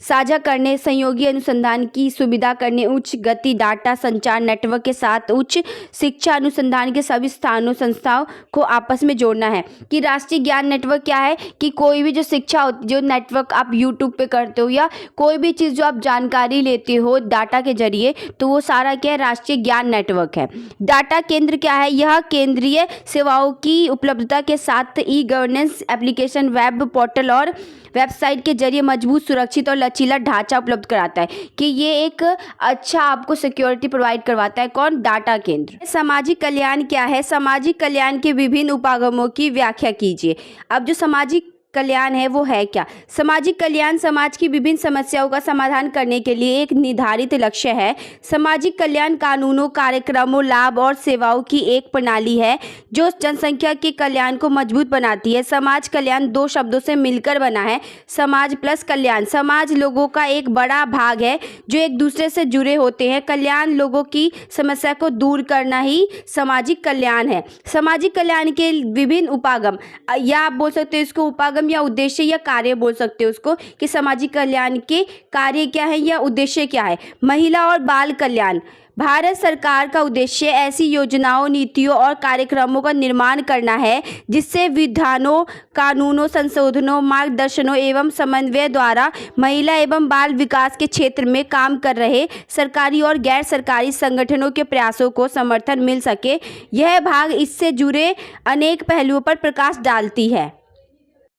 साझा करने, सहयोगी अनुसंधान की सुविधा करने, उच्च गति डाटा संचार नेटवर्क के साथ उच्च शिक्षा अनुसंधान के सभी स्थानों संस्थाओं को आपस में जोड़ना है। कि राष्ट्रीय ज्ञान नेटवर्क क्या है कि कोई भी जो शिक्षा जो नेटवर्क आप यूट्यूब पे करते हो या कोई भी चीज़ जो आप जानकारी लेते हो डाटा के जरिए, तो वो सारा क्या है, राष्ट्रीय ज्ञान नेटवर्क है। डाटा केंद्र क्या है? यह केंद्रीय सेवाओं की उपलब्धता के साथ e governance application, web portal और वेबसाइट के जरिए मजबूत, सुरक्षित और लचीला ढांचा उपलब्ध कराता है कि ये एक अच्छा आपको सिक्योरिटी प्रोवाइड करवाता है। कौन? डाटा केंद्र। सामाजिक कल्याण क्या है? सामाजिक कल्याण के विभिन्न उपागमों की व्याख्या कीजिए। अब जो सामाजिक कल्याण है वो है क्या? सामाजिक कल्याण समाज की विभिन्न समस्याओं का समाधान करने के लिए एक निर्धारित लक्ष्य है। सामाजिक कल्याण कानूनों, कार्यक्रमों, लाभ और सेवाओं की एक प्रणाली है जो जनसंख्या के कल्याण को मजबूत बनाती है। समाज कल्याण दो शब्दों से मिलकर बना है, समाज प्लस कल्याण। समाज लोगों का एक बड़ा भाग है जो एक दूसरे से जुड़े होते हैं। कल्याण लोगों की समस्या को दूर करना ही सामाजिक कल्याण है। सामाजिक कल्याण के विभिन्न उपागम, या आप बोल सकते हो इसको उपागम या उद्देश्य या कार्य बोल सकते हो उसको, कि सामाजिक कल्याण के कार्य क्या है या उद्देश्य क्या है। महिला और बाल कल्याण। भारत सरकार का उद्देश्य ऐसी योजनाओं, नीतियों और कार्यक्रमों का निर्माण करना है जिससे विधानों, कानूनों, संशोधनों, मार्गदर्शनों एवं समन्वय द्वारा महिला एवं बाल विकास के क्षेत्र में काम कर रहे सरकारी और गैर सरकारी संगठनों के प्रयासों को समर्थन मिल सके। यह भाग इससे जुड़े अनेक पहलुओं पर प्रकाश डालती है।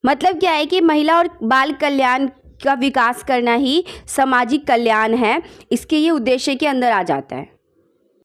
मतलब क्या है कि महिला और बाल कल्याण का विकास करना ही सामाजिक कल्याण है, इसके ये उद्देश्य के अंदर आ जाता है।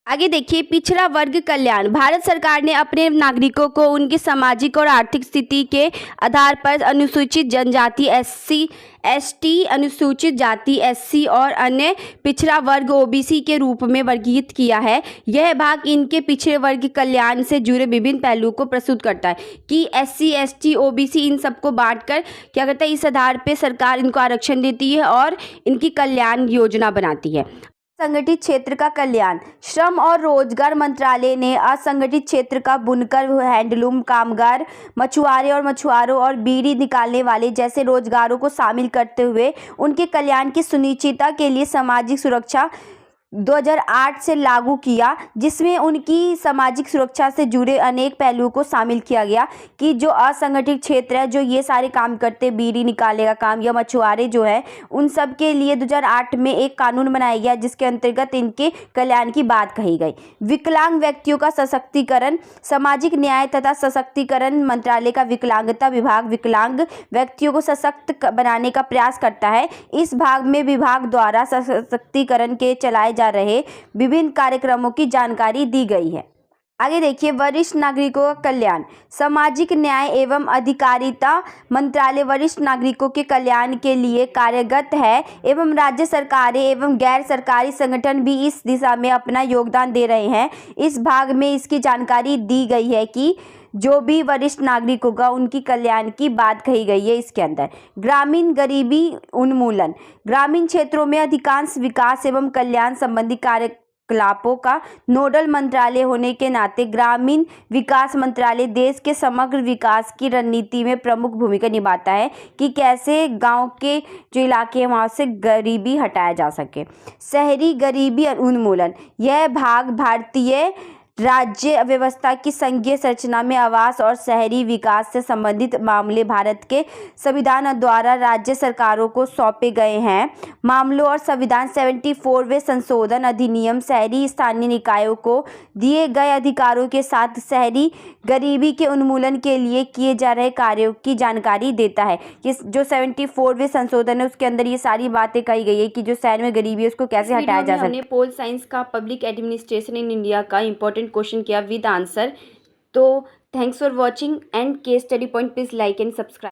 आगे देखिए, पिछड़ा वर्ग कल्याण। भारत सरकार ने अपने नागरिकों को उनकी सामाजिक और आर्थिक स्थिति के आधार पर अनुसूचित जनजाति SC ST, अनुसूचित जाति SC और अन्य पिछड़ा वर्ग OBC के रूप में वर्गीकृत किया है। यह भाग इनके पिछड़े वर्ग कल्याण से जुड़े विभिन्न पहलुओं को प्रस्तुत करता है कि SC ST OBC इन सबको बांटकर क्या करता है, इस आधार पर सरकार इनको आरक्षण देती है और इनकी कल्याण योजना बनाती है। असंगठित क्षेत्र का कल्याण। श्रम और रोजगार मंत्रालय ने असंगठित क्षेत्र का बुनकर, हैंडलूम कामगार, मछुआरों और बीड़ी निकालने वाले जैसे रोजगारों को शामिल करते हुए उनके कल्याण की सुनिश्चितता के लिए सामाजिक सुरक्षा 2008 से लागू किया, जिसमें उनकी सामाजिक सुरक्षा से जुड़े अनेक पहलुओं को शामिल किया गया कि जो असंगठित क्षेत्र है, जो ये सारे काम करते, बीड़ी निकालने का काम या मछुआरे जो है, उन सब के लिए 2008 में एक कानून बनाया गया जिसके अंतर्गत इनके कल्याण की बात कही गई। विकलांग व्यक्तियों का सशक्तिकरण। सामाजिक न्याय तथा सशक्तिकरण मंत्रालय का विकलांगता विभाग विकलांग व्यक्तियों को सशक्त बनाने का प्रयास करता है। इस भाग में विभाग द्वारा सशक्तिकरण के चलाए जा रहे विभिन्न कार्यक्रमों की जानकारी दी गई है। आगे देखिए, वरिष्ठ नागरिकों का कल्याण। सामाजिक न्याय एवं अधिकारिता मंत्रालय वरिष्ठ नागरिकों के कल्याण के लिए कार्यरत है एवं राज्य सरकारें एवं गैर सरकारी संगठन भी इस दिशा में अपना योगदान दे रहे हैं। इस भाग में इसकी जानकारी दी गई है कि जो भी वरिष्ठ नागरिक होगा उनकी कल्याण की बात कही गई है इसके अंदर। ग्रामीण गरीबी उन्मूलन। ग्रामीण क्षेत्रों में अधिकांश विकास एवं कल्याण संबंधी कार्यकलापों का नोडल मंत्रालय होने के नाते ग्रामीण विकास मंत्रालय देश के समग्र विकास की रणनीति में प्रमुख भूमिका निभाता है कि कैसे गांव के जो इलाके हैं वहाँ से गरीबी हटाया जा सके। शहरी गरीबी उन्मूलन। यह भाग भारतीय राज्य व्यवस्था की संघीय संरचना में आवास और शहरी विकास से संबंधित मामले भारत के संविधान द्वारा राज्य सरकारों को सौंपे गए हैं मामलों और संविधान 74वें संशोधन अधिनियम शहरी स्थानीय निकायों को दिए गए अधिकारों के साथ शहरी गरीबी के उन्मूलन के लिए किए जा रहे कार्यों की जानकारी देता है। कि जो 74वें संशोधन है उसके अंदर ये सारी बातें कही गई है कि जो शहर में गरीबी है उसको कैसे हटाया जा सकता है। पोल साइंस का पब्लिक एडमिनिस्ट्रेशन इन इंडिया का इंपॉर्टेंट क्वेश्चन किया विद आंसर। तो thanks for watching and case study point please like and subscribe.